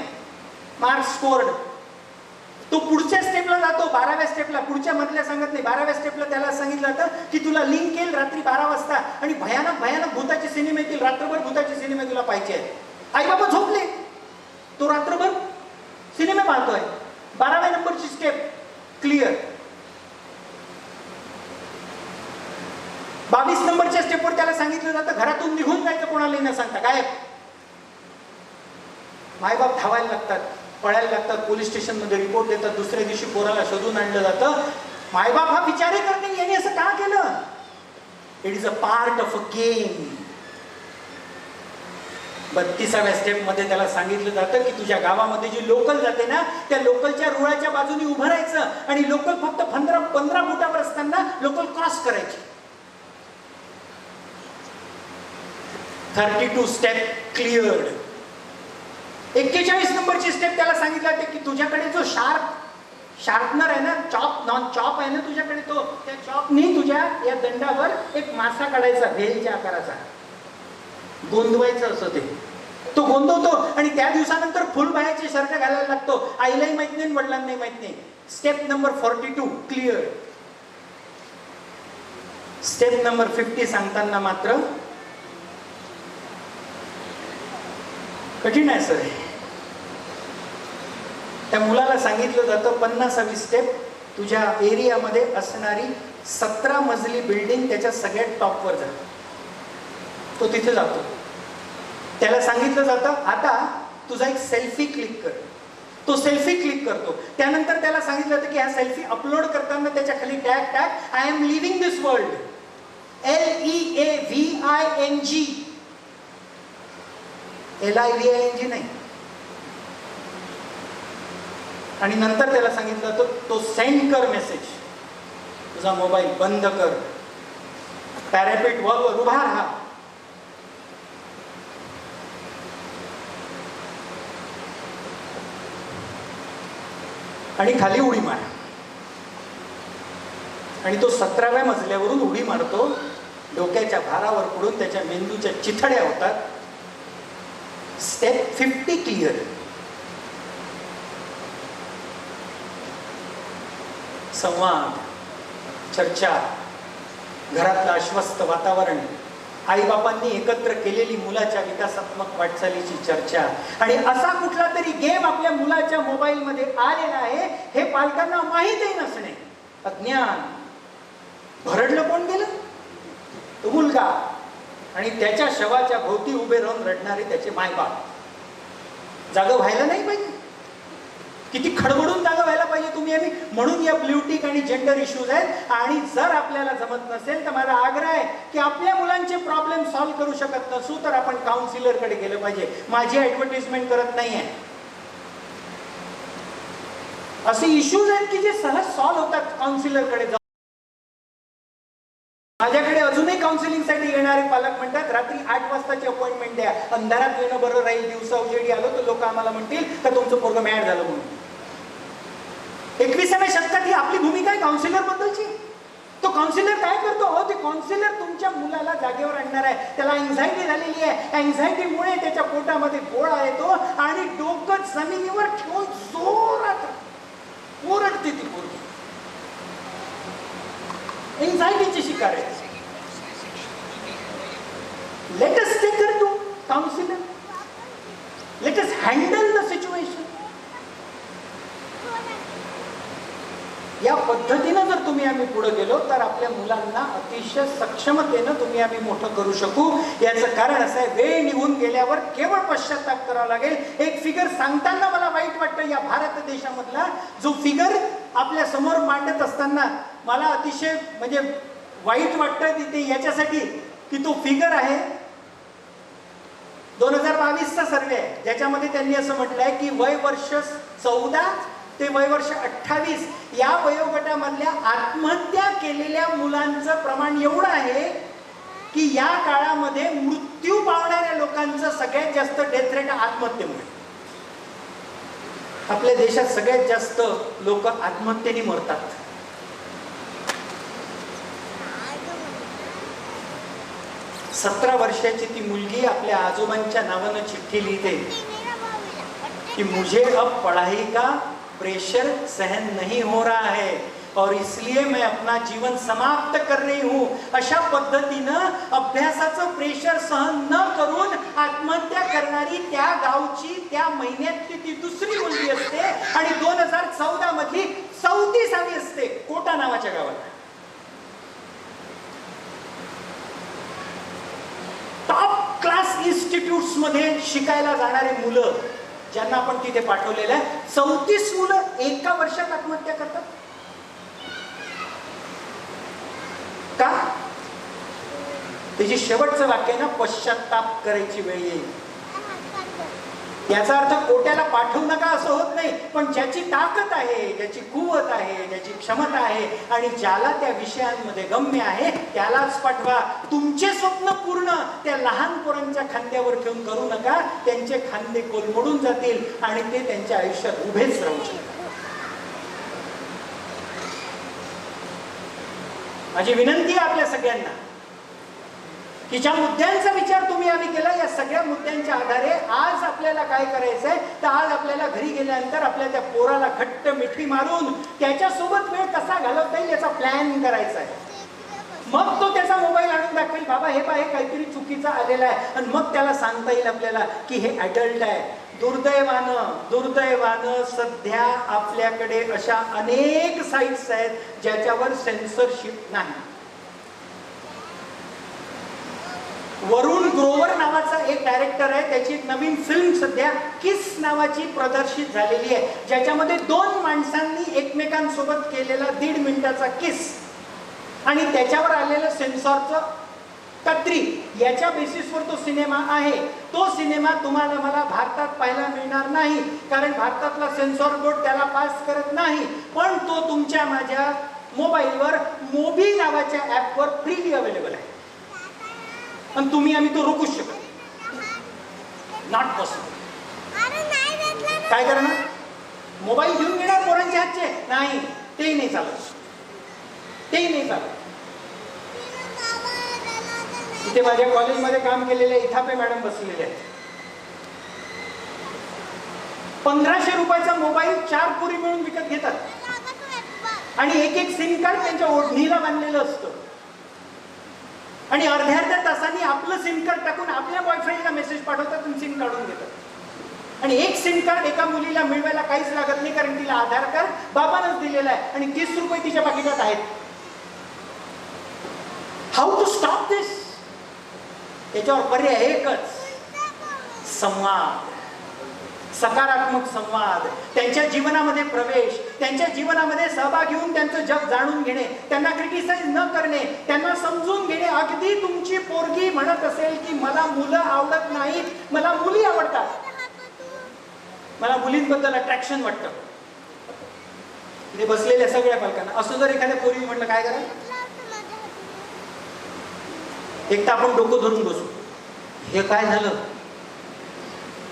मार्क्स स्कोर्ड. तो पुढच्या स्टेपला जातो, 12व्या स्टेपला. पुढच्या मधल्या सांगत नाही, 12व्या स्टेपला त्याला सांगितलं जातं की तुला लिंक येईल रात्री 12 वाजता आणि भयानक भयानक भूताचे सिनेमे येतील, रात्रभर भूताचे सिनेमे तुला पाहिजे आहेत. आई बाबा झोपले, तो रात्रभर सिनेमे पाहतोय. 12व्या नंबरची स्टेप क्लिअर. 22 नंबरच्या स्टेपवर त्याला सांगितलं जातं घरातून निघून जायचं, कोणालाही न सांगता गायब. मायबाप धावायला लागतात. पळायला लागतात, पोलीस स्टेशनमध्ये रिपोर्ट देतात, दुसऱ्या दिवशी पोराला शोधून आणलं जातं. मायबाप हा विचारही करत नाही यांनी असं का केलं. It is a part of a game. 32व्या स्टेपमध्ये त्याला सांगितलं जातं की तुझ्या गावामध्ये जी लोकल जाते ना, त्या लोकलच्या रुळाच्या बाजूने उभं राहायचं आणि लोकल फक्त 15 फुटावर असताना लोकल क्रॉस करायची. 32 स्टेप क्लिअर्ड. 41 नंबरची स्टेप त्याला सांगितलं जाते की तुझ्याकडे जो शार्पनर आहे ना, चॉप आहे ना तुझ्याकडे, तो त्या चॉपनी तुझ्या या दंडावर एक मासा काढायचा व्हेलच्या आकाराचा, गोंदवायचं असं ते. तो गोंदवतो आणि त्या दिवसानंतर फुलबाह्याचे शर्ट घालायला लागतो. आईलाही माहित नाही, वडिलांनाही माहित नाही. Step number 42 clear. Step number 50 सांगताना मात्र कठीण आहे सर. त्या मुलाला सांगितलं जातं 50वी स्टेप तुझ्या एरियामध्ये असणारी 17 मजली बिल्डिंग त्याच्या सगळ्यात टॉपवर जा. तो तिथे जातो. त्याला सांगितलं जातं आता तुझा एक सेल्फी क्लिक कर. तो सेल्फी क्लिक करतो. त्यानंतर त्याला सांगितलं जातं की हा सेल्फी अपलोड करताना त्याच्या खाली tag I am living this world, LEAVING, LIVING नाही. आणि नंतर त्याला सांगितलं जातं तो सेंड कर मेसेज. तुझा मोबाईल बंद कर, पॅरापेट वॉलवर उभा राहा. आणि खाली उडी मार. आणि तो 17व्या मजल्यावरून उडी मारतो. डोक्याच्या भारावर पडून त्याच्या मेंदूच्या चिथड्या होतात. Step 50 clear. संवाद, चर्चा, घरातलं आश्वस्त वातावरण, आईबापांनी एकत्र केलेली मुलाच्या विकासात्मक वाटचालीची चर्चा, आणि असा कुठला तरी गेम आपल्या मुलाच्या मोबाईलमध्ये आलेला आहे हे पालकांना माहीतही नसणे. अज्ञान. भरडलं कोण गेलं? तो मुलगा आणि त्याच्या शवाच्या भोवती उभे राहून रडणारे त्याचे मायबाप. जागं व्हायला नाही पाहिजे. किती खडबडून जागा व्हायला पाहिजे तुम्ही आम्ही. म्हणून या ब्ल्यूटिक आणि जेंडर इश्यूज आहेत. आणि जर आपल्याला जमत नसेल तर माझा आग्रह आहे की आपल्या मुलांचे प्रॉब्लेम सॉल्व्ह करू शकत नसू तर आपण काउन्सिलरकडे गेलं पाहिजे. माझी ऍडव्हर्टाइजमेंट करत नाहीये. असे इश्यूज आहेत की जे सहज सॉल्व्ह होतात काउन्सिलरकडे जाऊन. माझ्याकडे अजूनही काउन्सिलिंगसाठी येणारे पालक म्हणतात रात्री 8 वाजताची अपॉइंटमेंट द्या. अंधारात येणं बरं राहील, दिवसा उजेडी आलो तर लोक आम्हाला म्हणतील का तुमचं पोरगं मॅड झालं म्हणून. 21व्या शतकात ही आपली भूमिका आहे काउन्सिलर बद्दलची. तो काउन्सिलर काय करतो? ते काउन्सिलर तुमच्या मुलाला जागेवर आणणार आहे. त्याला अँझायटी झालेली आहे. अँझायटीमुळे त्याच्या पोटामध्ये गोळा येतो आणि डोकं जमिनीवर ठेवून जोरात ओरडते ती पोरगी. एन्झायटीची शिकार आहे. Let us take her to counsellor. Let us handle the situation. या पद्धतीनं जर तुम्ही आम्ही पुढे गेलो तर आपल्या मुलांना अतिशय सक्षमतेनं तुम्ही आम्ही मोठं करू शकू. याचं कारण असं आहे वेळ निघून गेल्यावर केवळ पश्चाताप करावा लागेल. एक फिगर सांगताना मला वाईट वाटतं. या भारत देशामधला जो फिगर आपल्या समोर मांडत असताना मला अतिशय म्हणजे वाईट वाटतं तिथे याच्यासाठी की तो फिगर आहे 2022चा सर्वे आहे ज्याच्यामध्ये त्यांनी असं म्हटलंय की वय वर्ष 14 ते वय वर्ष 28 या वयोगटामधल्या आत्महत्या केलेल्या मुलांचं प्रमाण एवढं आहे की या काळामध्ये मृत्यू पावणाऱ्या लोकांचं सगळ्यात जास्त डेथ रेट आत्महत्येमुळे. आपल्या देशात सगळ्यात जास्त लोक आत्महत्येने मरतात. सतरा वर्षाची ती मुलगी आपल्या आजोबांच्या नावानं चिठ्ठी लिहिते कि मुझे अब पढ़ाई का प्रेशर सहन नहीं हो रहा है और इसलिए मैं अपना जीवन समाप्त कर रही हूँ. अशा पद्धतीनं अभ्यासाचं प्रेशर सहन न करून आत्महत्या करणारी त्या गावची त्या महिन्यातली ती दुसरी मुलगी असते आणि 2014 मधली 34वी असते कोटा नावाच्या गावात. टॉप क्लास इन्स्टिट्यूट्स मध्ये शिकायला जाणारी मुलं ज्यांना आपण तिथे पाठवलेलं आहे. 34 मुलं एका वर्षात आत्महत्या करतात. का? त्याची शेवटचं वाक्य ना, पश्चाताप करायची वेळ येईल. याचा अर्थ कोट्याला पाठवू नका असं होत नाही, पण ज्याची ताकद आहे, ज्याची कुवत आहे, ज्याची क्षमता आहे आणि ज्याला त्या विषयांमध्ये गम्य आहे त्यालाच पाठवा. तुमचे स्वप्न पूर्ण त्या लहान पोरांच्या खांद्यावर ठेवून करू नका. त्यांचे खांदे कोलमडून जातील आणि ते त्यांच्या आयुष्यात उभेच राहू शकतात. माझी विनंती आहे आपल्या सगळ्यांना की ज्या मुद्द्यांचा विचार तुम्ही आम्ही केला, या सगळ्या मुद्द्यांच्या आधारे आज आपल्याला काय करायचंय, तर आज आपल्याला घरी गेल्यानंतर आपल्या त्या पोराला घट्ट मिठी मारून त्याच्यासोबत वेळ कसा घालवता येईल याचा प्लॅन करायचा आहे. मग तो त्याचा मोबाईल आणून दाखवेल, बाबा हे पाहे काहीतरी चुकीचा आलेला आहे, आणि मग त्याला सांगता येईल आपल्याला की हे अडल्ट आहे. दुर्दैवानं सध्या आपल्याकडे अशा अनेक साईट्स आहेत ज्याच्यावर सेन्सरशिप नाही. वरुण ग्रोवर नावाचा एक डायरेक्टर आहे, त्याची एक नवीन फिल्म सध्या किस नावाची प्रदर्शित झालेली आहे, ज्याच्यामध्ये 2 माणसांनी एकमेकांसोबत केलेला 1.5 मिनिटाचा किस आणि त्याच्यावर आलेलं सेन्सॉरचं कत्री, याच्या बेसिसवर तो सिनेमा आहे. तो सिनेमा तुम्हाला मला भारतात पाहायला मिळणार नाही, कारण भारतातला सेन्सॉर बोर्ड त्याला पास करत नाही, पण तो तुमच्या माझ्या मोबाईलवर मोबी नावाच्या ऍपवर फ्रीली अवेलेबल आहे आणि तुम्ही आम्ही तो रोखूच शकत. Not possible. काय करणार? मोबाईल घेऊन घेणार पोरांच्या हातचे? नाही, तेही नाही चालत, तेही नाही चालत. इथे माझ्या कॉलेजमध्ये काम केलेले इथापे मॅडम बसलेले आहेत. 1500 रुपयाचा मोबाईल 4 पोरी मिळून विकत घेतात आणि एक सिम कार्ड त्यांच्या ओढणीला बांधलेलं असतं आणि अर्ध्या तासांनी आपलं सिम कार्ड टाकून आपल्या बॉयफ्रेंडला मेसेज पाठवतात आणि सिम काढून घेतात. आणि एक सिम कार्ड एका मुलीला मिळवायला काहीच लागत नाही, कारण तिला आधार कार्ड बाबानंच दिलेला आहे आणि 30 रुपये तिच्या पाकिटात आहेत. हाऊ टू स्टॉप दिस? त्याच्यावर पर्याय एकच, संवाद, सकारात्मक संवाद, त्यांच्या जीवनामध्ये प्रवेश, त्यांच्या जीवनामध्ये सहभाग घेऊन त्यांचं जग जाणून घेणे, त्यांना क्रिटिसाइज न करणे, त्यांना समजून घेणे. अगदी तुमची पोरगी म्हणत असेल की मला मुलं आवडत नाहीत, मला मुली आवडतात, मला मुलींबद्दल अट्रॅक्शन वाटतं, इथे बसलेल्या सगळ्या पालकांना असं जर एखाद्या पोरी म्हटलं काय करा, एक तर आपण डोकं धरून बसू, हे काय झालं,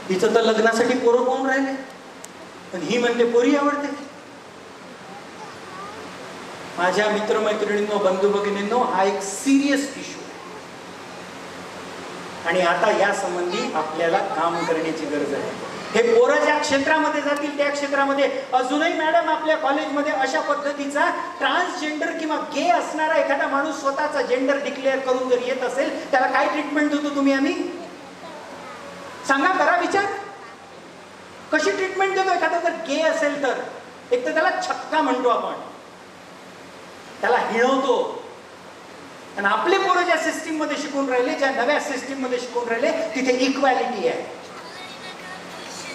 तिचं तर लग्नासाठी पोरं पाहून राहिले पण ही म्हणते पोरी आवडते. माझ्या मित्रमैत्रिणींनो, बंधू भगिनींनो, हा एक सिरियस इश्यू आहे आणि आता या संबंधी आपल्याला काम करण्याची गरज आहे. हे पोरं ज्या क्षेत्रामध्ये जातील त्या क्षेत्रामध्ये अजूनही मॅडम आपल्या कॉलेजमध्ये अशा पद्धतीचा ट्रान्सजेंडर किंवा गे असणारा एखादा माणूस स्वतःचा जेंडर डिक्लेअर करून जर येत असेल, त्याला काय ट्रीटमेंट देतो तुम्ही आम्ही? सांगा, करा विचार. कशी ट्रीटमेंट देतो? एखादा जर गे असेल तर एक तर त्याला छक्का म्हणतो आपण, त्याला हिणवतो. आणि आपले पोरं ज्या सिस्टीम मध्ये शिकून राहिले, ज्या नव्या सिस्टीम मध्ये शिकून राहिले, तिथे इक्वॅलिटी आहे.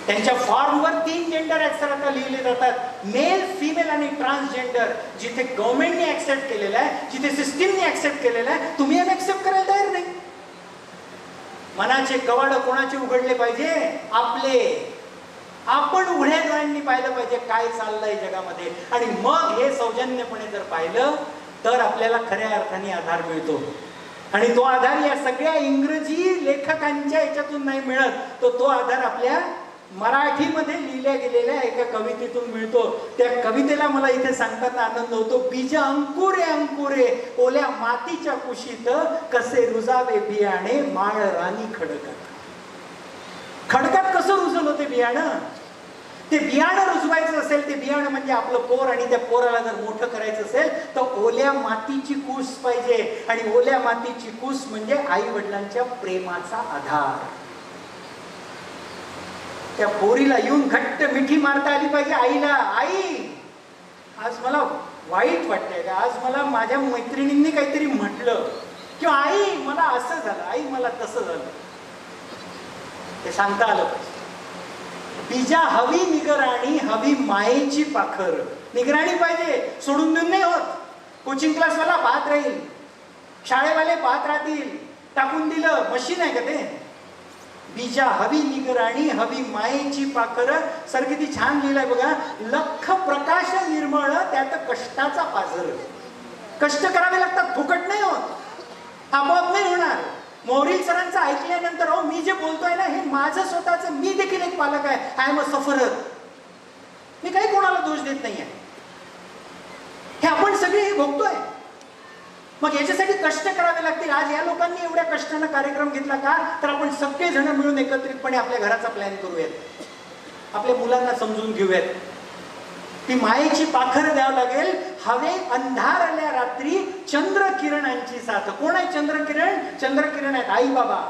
त्यांच्या फॉर्मवर 3 जेंडर आता लिहिले जातात, मेल, फिमेल आणि ट्रान्सजेंडर. जिथे गव्हर्नमेंटने ऍक्सेप्ट केलेलं आहे, जिथे सिस्टीमने ऍक्सेप्ट केलेलं आहे, तुम्ही आम्ही ऍक्सेप्ट करायला तयार नाही. मनाचे कवाड कोणाचे उघडले पाहिजे? आपले. आपण उघड्या डोळ्यांनी पाहिलं पाहिजे काय चाललंय जगामध्ये, आणि मग हे सौजन्यपणे जर पाहिलं तर आपल्याला खऱ्या अर्थाने आधार मिळतो. आणि तो आधार या सगळ्या इंग्रजी लेखकांच्या याच्यातून नाही मिळत, तो आधार आपल्या मराठीमध्ये लिहिल्या गेलेल्या एका कवितेतून मिळतो. त्या कवितेला मला इथे सांगताना आनंद होतो. बीज अंकुरे अंकुरे ओल्या मातीच्या कुशीत, कसे रुजावे बियाणे माळ राणी खडकात. खडकात कसं रुजवलं ते बियाणं? ते बियाणं रुजवायचं असेल, ते बियाणं म्हणजे आपलं पोर, आणि त्या पोराला जर मोठं करायचं असेल तर ओल्या मातीची कूस पाहिजे. आणि ओल्या मातीची कूस म्हणजे आई वडिलांच्या प्रेमाचा आधार. त्या पोरीला येऊन घट्ट मिठी मारता आली पाहिजे आईला. आई, आज मला वाईट वाटतंय का? आज मला माझ्या मैत्रिणींनी काहीतरी म्हटलं, किंवा आई मला असं झालं, आई मला तसं झालं, ते सांगता आलं पाहिजे. बीजा हवी निगराणी, हवी मायेची पाखर. निगराणी पाहिजे, सोडून देऊन नाही होत. कोचिंग क्लासवाला पाहत राहील, शाळेवाले पाहत राहतील, टाकून दिलं, मशीन आहे का ते? बीजा हवी निगराणी, हवी मायेची पाखर. सर किती छान लिहिलंय बघा. लख प्रकाश निर्मळ त्यात कष्टाचा पाझर. कष्ट करावे लागतात, फुकट नाही होत, आपोआप नाही होणार. मोरील सरांचं ऐकल्यानंतर हो मी जे बोलतोय ना हे माझं स्वतःचं, मी देखील एक पालक आहे. I am a sufferer. मी काही कोणाला दोष देत नाहीये. हे आपण सगळे हे भोगतोय. मग याच्यासाठी कष्ट करावे लागतील. आज या लोकांनी एवढ्या कष्टानं कार्यक्रम घेतला का? तर आपण सगळेजण मिळून एकत्रितपणे आपल्या घराचा प्लॅन करूयात, आपल्या मुलांना समजून घेऊयात. ती मायेची पाखर द्यावं लागेल. हवे अंधारल्या रात्री चंद्रकिरणांची साथ. कोण आहे चंद्रकिरण? चंद्रकिरण आहेत आई बाबा.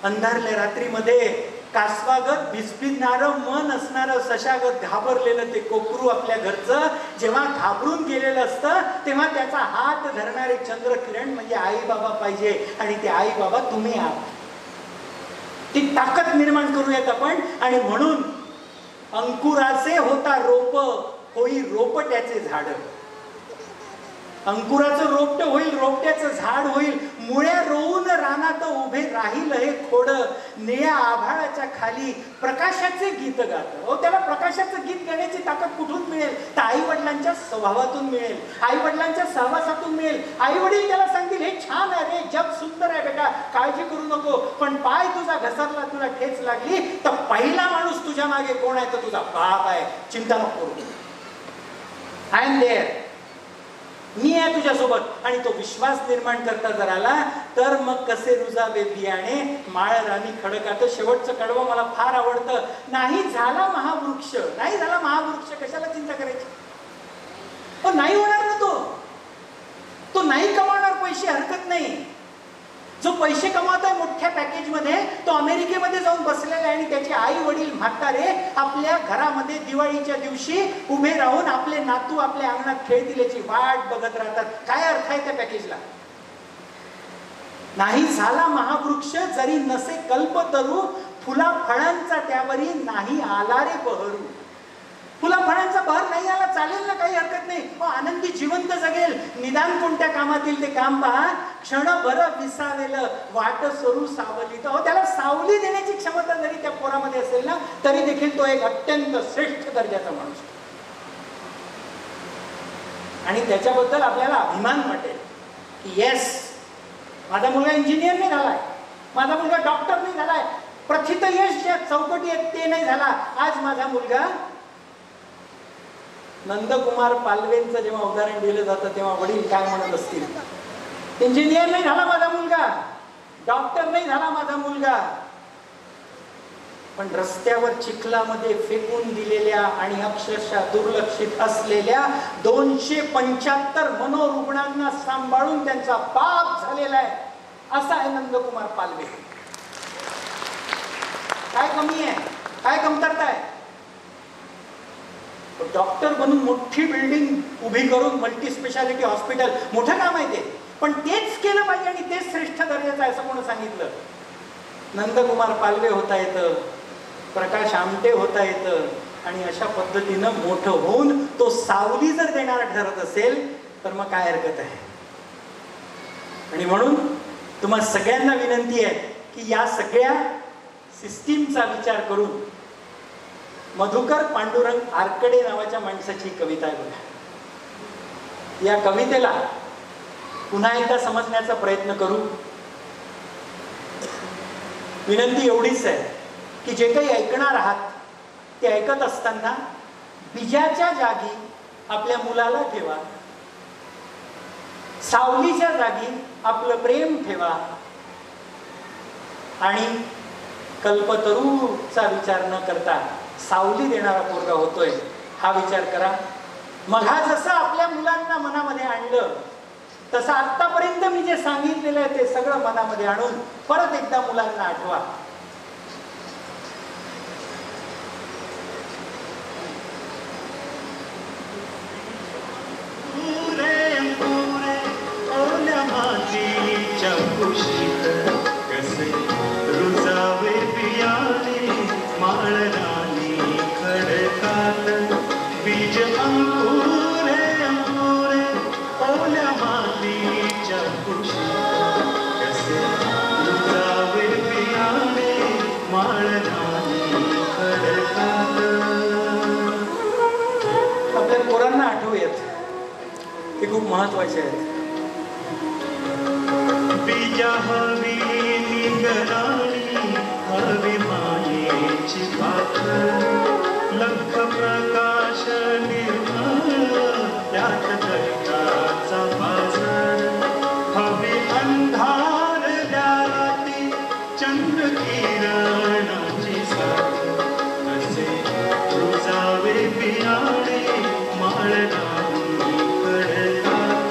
अंधारल्या रात्रीमध्ये कासवागत भिजभिजणारं मन असणारं, सशागत घाबरलेलं ते कोकरू आपल्या घरचं जेव्हा घाबरून गेलेलं असतं तेव्हा त्याचा हात धरणारे चंद्रकिरण म्हणजे आई बाबा पाहिजे. आणि ते आई बाबा तुम्ही आहात. ती ताकद निर्माण करूयात आपण. आणि म्हणून अंकुराचे होता रोप, होई रोपट्याचे झाड. अंकुराचं रोपट होईल, रोपट्याचं झाड होईल. मुळ्या रोवून रानात उभे राहील हे खोड. निळ्या आभाळाच्या खाली प्रकाशाचे गीत गात. हो, त्याला प्रकाशाचं गीत गाण्याची ताकद कुठून मिळेल? तर आई वडिलांच्या स्वभावातून मिळेल, आई वडिलांच्या सहवासातून मिळेल. आई वडील त्याला सांगतील हे छान आहे रे, जग सुंदर आहे बेटा, काळजी करू नको. पण पाय तुझा घसरला, तुला ठेच लागली तर पहिला माणूस तुझ्या मागे कोण आहे? तर तुझा बाप आहे. चिंता नको करू, आय एम देअर, मी आहे तुझ्यासोबत. आणि तो विश्वास निर्माण करता जर आला तर मग कसे रुजावे बियाणे माळ राणी खडकात. शेवटचं कडवं मला फार आवडतं. नाही झाला महावृक्ष, नाही झाला महावृक्ष, कशाला चिंता करायची? पण नाही होणार ना, तो नाही कमावणार पैसे, हरकत नाही. जो पैसे कमावत आहे मोठ्या पॅकेजमध्ये, तो अमेरिकेमध्ये जाऊन बसलेला आहे आणि त्याचे आई वडील म्हातारे आपल्या घरामध्ये दिवाळीच्या दिवशी उभे राहून आपले नातू आपल्या अंगणात खेळतील याची वाट बघत राहतात. काय अर्थ आहे त्या पॅकेजला? नाही झाला महावृक्ष जरी नसे कल्पतरू, फुला फळांचा त्यावरी नाही आला रे बहरू. फुला फळांचा बहर नाही आला चालेल ना, काही हरकत नाही. आनंदी जिवंत जगेल. निदान कोणत्या कामातील ते काम पहा. क्षणभर विसावेल वाट सरू सावलीत. त्याला सावली देण्याची क्षमता जरी त्या पोरामध्ये असेल ना, तरी देखील तो एक अत्यंत श्रेष्ठ दर्जाचा माणूस. आणि त्याच्याबद्दल आपल्याला अभिमान वाटेल की येस, माझा मुलगा इंजिनियर नाही झालाय, माझा मुलगा डॉक्टर नाही झालाय, प्रथित यश ज्या चौकटी आहेत ते नाही झाला. आज माझा मुलगा नंदकुमार पालवेंचं जेव्हा उदाहरण दिलं जातं तेव्हा वडील काय म्हणत असतील? इंजिनियर नाही झाला माझा मुलगा, डॉक्टर नाही झाला माझा मुलगा, पण रस्त्यावर चिखलामध्ये फेकून दिलेल्या आणि अक्षरशः दुर्लक्षित असलेल्या 275 मनोरुग्णांना सांभाळून त्यांचा बाप झालेला आहे. असा आहे नंदकुमार पालवे. काय कमी आहे, काय कमतरता आहे? डॉक्टर बनून मोठी बिल्डिंग उभी करून मल्टी स्पेशालिटी हॉस्पिटल, मोठं काम आहे ते, पण तेच केलं पाहिजे आणि तेच श्रेष्ठ दर्जाचं आहे असं कोण सांगितलं? नंदकुमार पालवे होता येतं, प्रकाश आमटे होता येतं. आणि अशा पद्धतीनं मोठं होऊन तो सावली जर देणारा ठरत असेल तर मग काय हरकत आहे? आणि म्हणून तुम्हाला सगळ्यांना विनंती आहे की या सगळ्या सिस्टीमचा विचार करून मधुकर पांडुरंग आरकडे नावाच्या माणसाची कविता आहे बघा. या कवितेला पुन्हा एकदा समजण्याचा प्रयत्न करू. विनंती एवढीच आहे की जे काही ऐकणार आहात ते ऐकत असताना बीजाच्या जागी आपल्या मुलाला ठेवा, सावलीच्या जागी आपलं प्रेम ठेवा आणि कल्पतरूचा विचार न करता सावली देणारा पोरगा होतोय हा विचार करा. मग हा जसं आपल्या मुलांना मनामध्ये आणलं तसं आतापर्यंत मी जे सांगितलेलं आहे ते सगळं मनामध्ये आणून परत एकदा मुलांना आठवा. कसे रुजावे पियाने माळरानी खडकात बीज अंकुरे अंकुरे ओल्या मातीच्या कुशीत कसे रुजावे बियाणे माळरानी खडकात. आपल्या पोरांना आठवूयात, ते खूप महत्वाचे आहेत. बीजा हवी निगराणी हवी मायेची पाखर लख प्रकाश निर्मळ त्यात दैताचा बाजार हवी अंधार द्याती चंद्र किरणाची साथ कसे रुजावे बियाणे माळरानी खडकात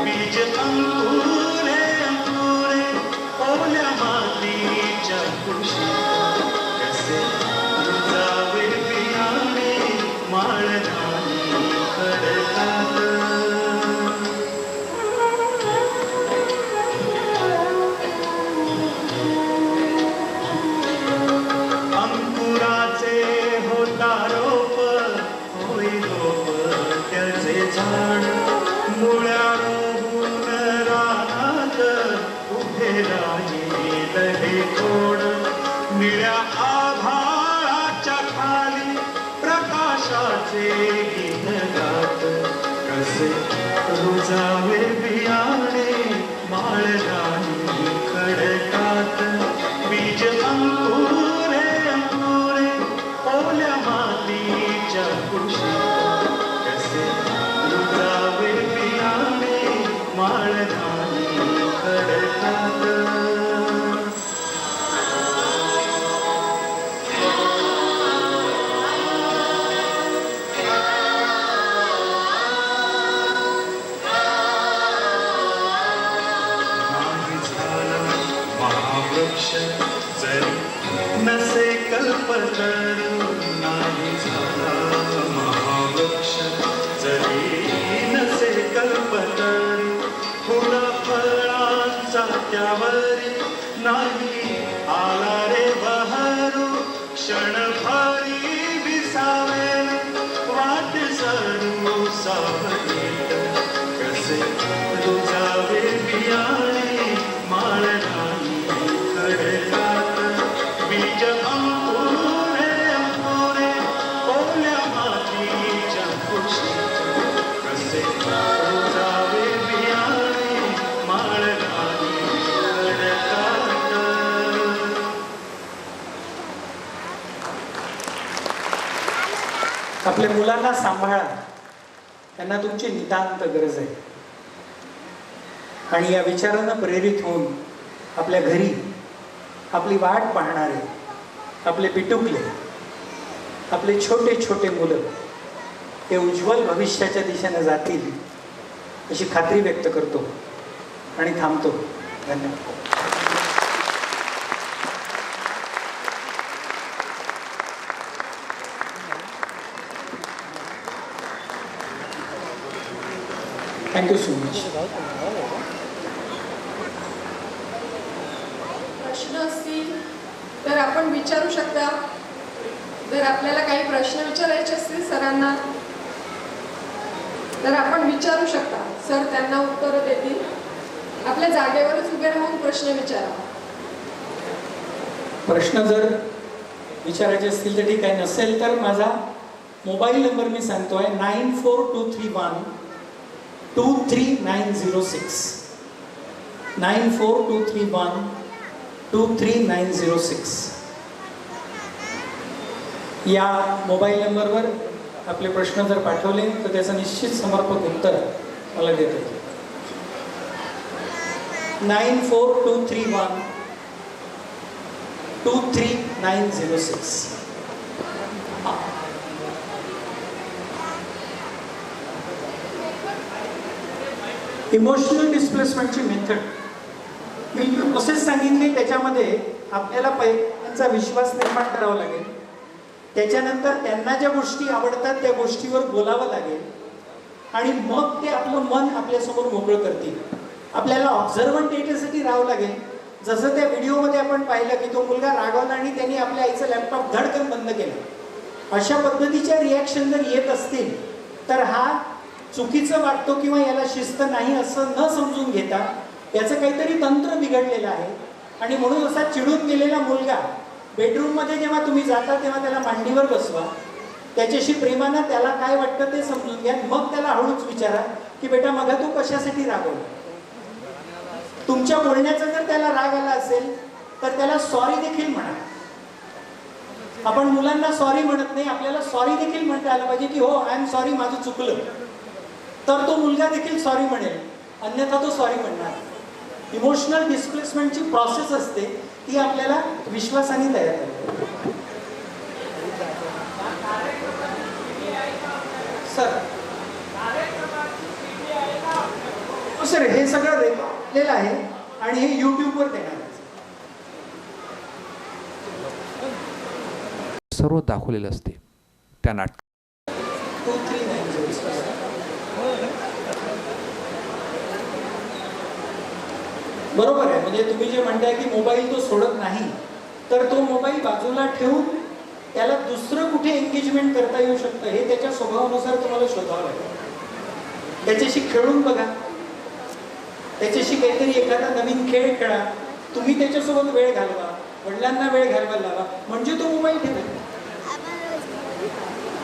बीज अंकुरे अंकुरे ओल्या मातीच्या कुशीत कसे रुजावे बियाणे माळरानी खडकात. अंकुराचे होता रोप होई रोप त्याचे झाड मुळ्या रोवून रानात उभे राहील हे खोड निळ्या आभाळाच्या खाली प्रकाशाचे गीत गात कसे रुजावे बियाणे माळरानी खडकात बीज अंकुरे अंकुरे ओल्या मातीच्या कुशीत कसे रुजावे बियाणे माळरानी खडकात. नाही झाला महावृक्ष जरी नसे कल्पतरू नाही झाला महावृक्ष जरी नसे कल्पतरू फुला फळांचा त्यावरी नाही आला रे बहरू क्षणभरी विसावेल वाट सरू सावलीत कसे रुजावे बियाणे माळरानी खडकात बीज अंकुरे अंकुरे ओल्या मातीच्या कुशीत कसे रुजावे बियाणे माळरानी खडकात. आपल्या मुलांना सांभाळा, त्यांना तुमची नितांत गरज आहे. आणि या विचारानं प्रेरित होऊन आपल्या घरी आपली वाट पाहणारे आपले पिटुकले आपले छोटे छोटे मुलं हे उज्ज्वल भविष्याच्या दिशेने जातील अशी खात्री व्यक्त करतो आणि थांबतो. धन्यवाद. Thank you so much. प्रश्न असतील तर आपण विचारू शकता. जर आपल्याला काही प्रश्न विचारायचे असतील सरांना तर आपण विचारू शकता. सर त्यांना उत्तरं देतील. आपल्या जागेवरच उभे राहून प्रश्न विचारा. प्रश्न जर विचारायचे असतील तर ठीक आहे, नसेल तर माझा मोबाईल नंबर मी सांगतोय 9423123906 9423123906 या मोबाईल नंबरवर आपले प्रश्न जर पाठवले तर त्याचं निश्चित समर्पक उत्तर मला देता येईल. 9423123906. इमोशनल डिस्प्लेसमेंटची मेथड मी प्रोसेस सांगितली. त्याच्यामध्ये आपल्याला त्यांचा विश्वास निर्माण करावा लागेल. त्याच्यानंतर त्यांना ज्या गोष्टी आवडतात त्या गोष्टीवर बोलावं लागेल आणि मग ते आपलं मन आपल्यासमोर मोकळं करतील. आपल्याला ऑब्झर्व्हंट याच्यासाठी राहावं लागेल जसं त्या व्हिडिओमध्ये आपण पाहिलं की तो मुलगा रागवला आणि त्यांनी आपल्या आईचं लॅपटॉप धडकन बंद केलं. अशा पद्धतीच्या रिॲक्शन जर येत असतील तर हा चुकीचं वाटतो किंवा याला शिस्त नाही असं न समजून घेता याचं काहीतरी तंत्र बिघडलेलं आहे. आणि म्हणून असा चिडून गेलेला मुलगा बेडरूममध्ये जेव्हा तुम्ही जाता तेव्हा त्याला मांडीवर बसवा, त्याच्याशी प्रेमानं त्याला काय वाटतं ते समजून घ्या. मग त्याला हळूच विचारा की बेटा मग तू कशासाठी रागवला. तुमच्या बोलण्याचा जर त्याला राग आला असेल तर त्याला सॉरी देखील म्हणा. आपण मुलांना सॉरी म्हणत नाही, आपल्याला सॉरी देखील म्हणता आलं पाहिजे की हो आय एम सॉरी, माझं चुकलं. तर तो मुलगा देखील सॉरी म्हणेल, अन्यथा तो सॉरी म्हणणार. इमोशनल डिस्प्लेसमेंटची प्रोसेस असते ती आपल्याला विश्वासाने तयार करते. सर हे सगळं रेकॉर्डलेलं आहे आणि हे यूट्यूबवर देणार आहे. सर्व दाखवलेलं असते त्या नाटकात. 2390. बरोबर आहे. म्हणजे तुम्ही जे म्हणताय की मोबाईल तो सोडत नाही, तर तो मोबाईल बाजूला ठेवून त्याला दुसरं कुठे एंगेजमेंट करता येऊ शकतं हे त्याच्या स्वभावानुसार तुम्हाला शोधावं लागेल. त्याच्याशी खेळून बघा, त्याच्याशी काहीतरी एखादा नवीन खेळ खेळा, तुम्ही त्याच्यासोबत वेळ घालवा, वडिलांना वेळ घालवायला लावा, म्हणजे तो मोबाईल ठेवेल.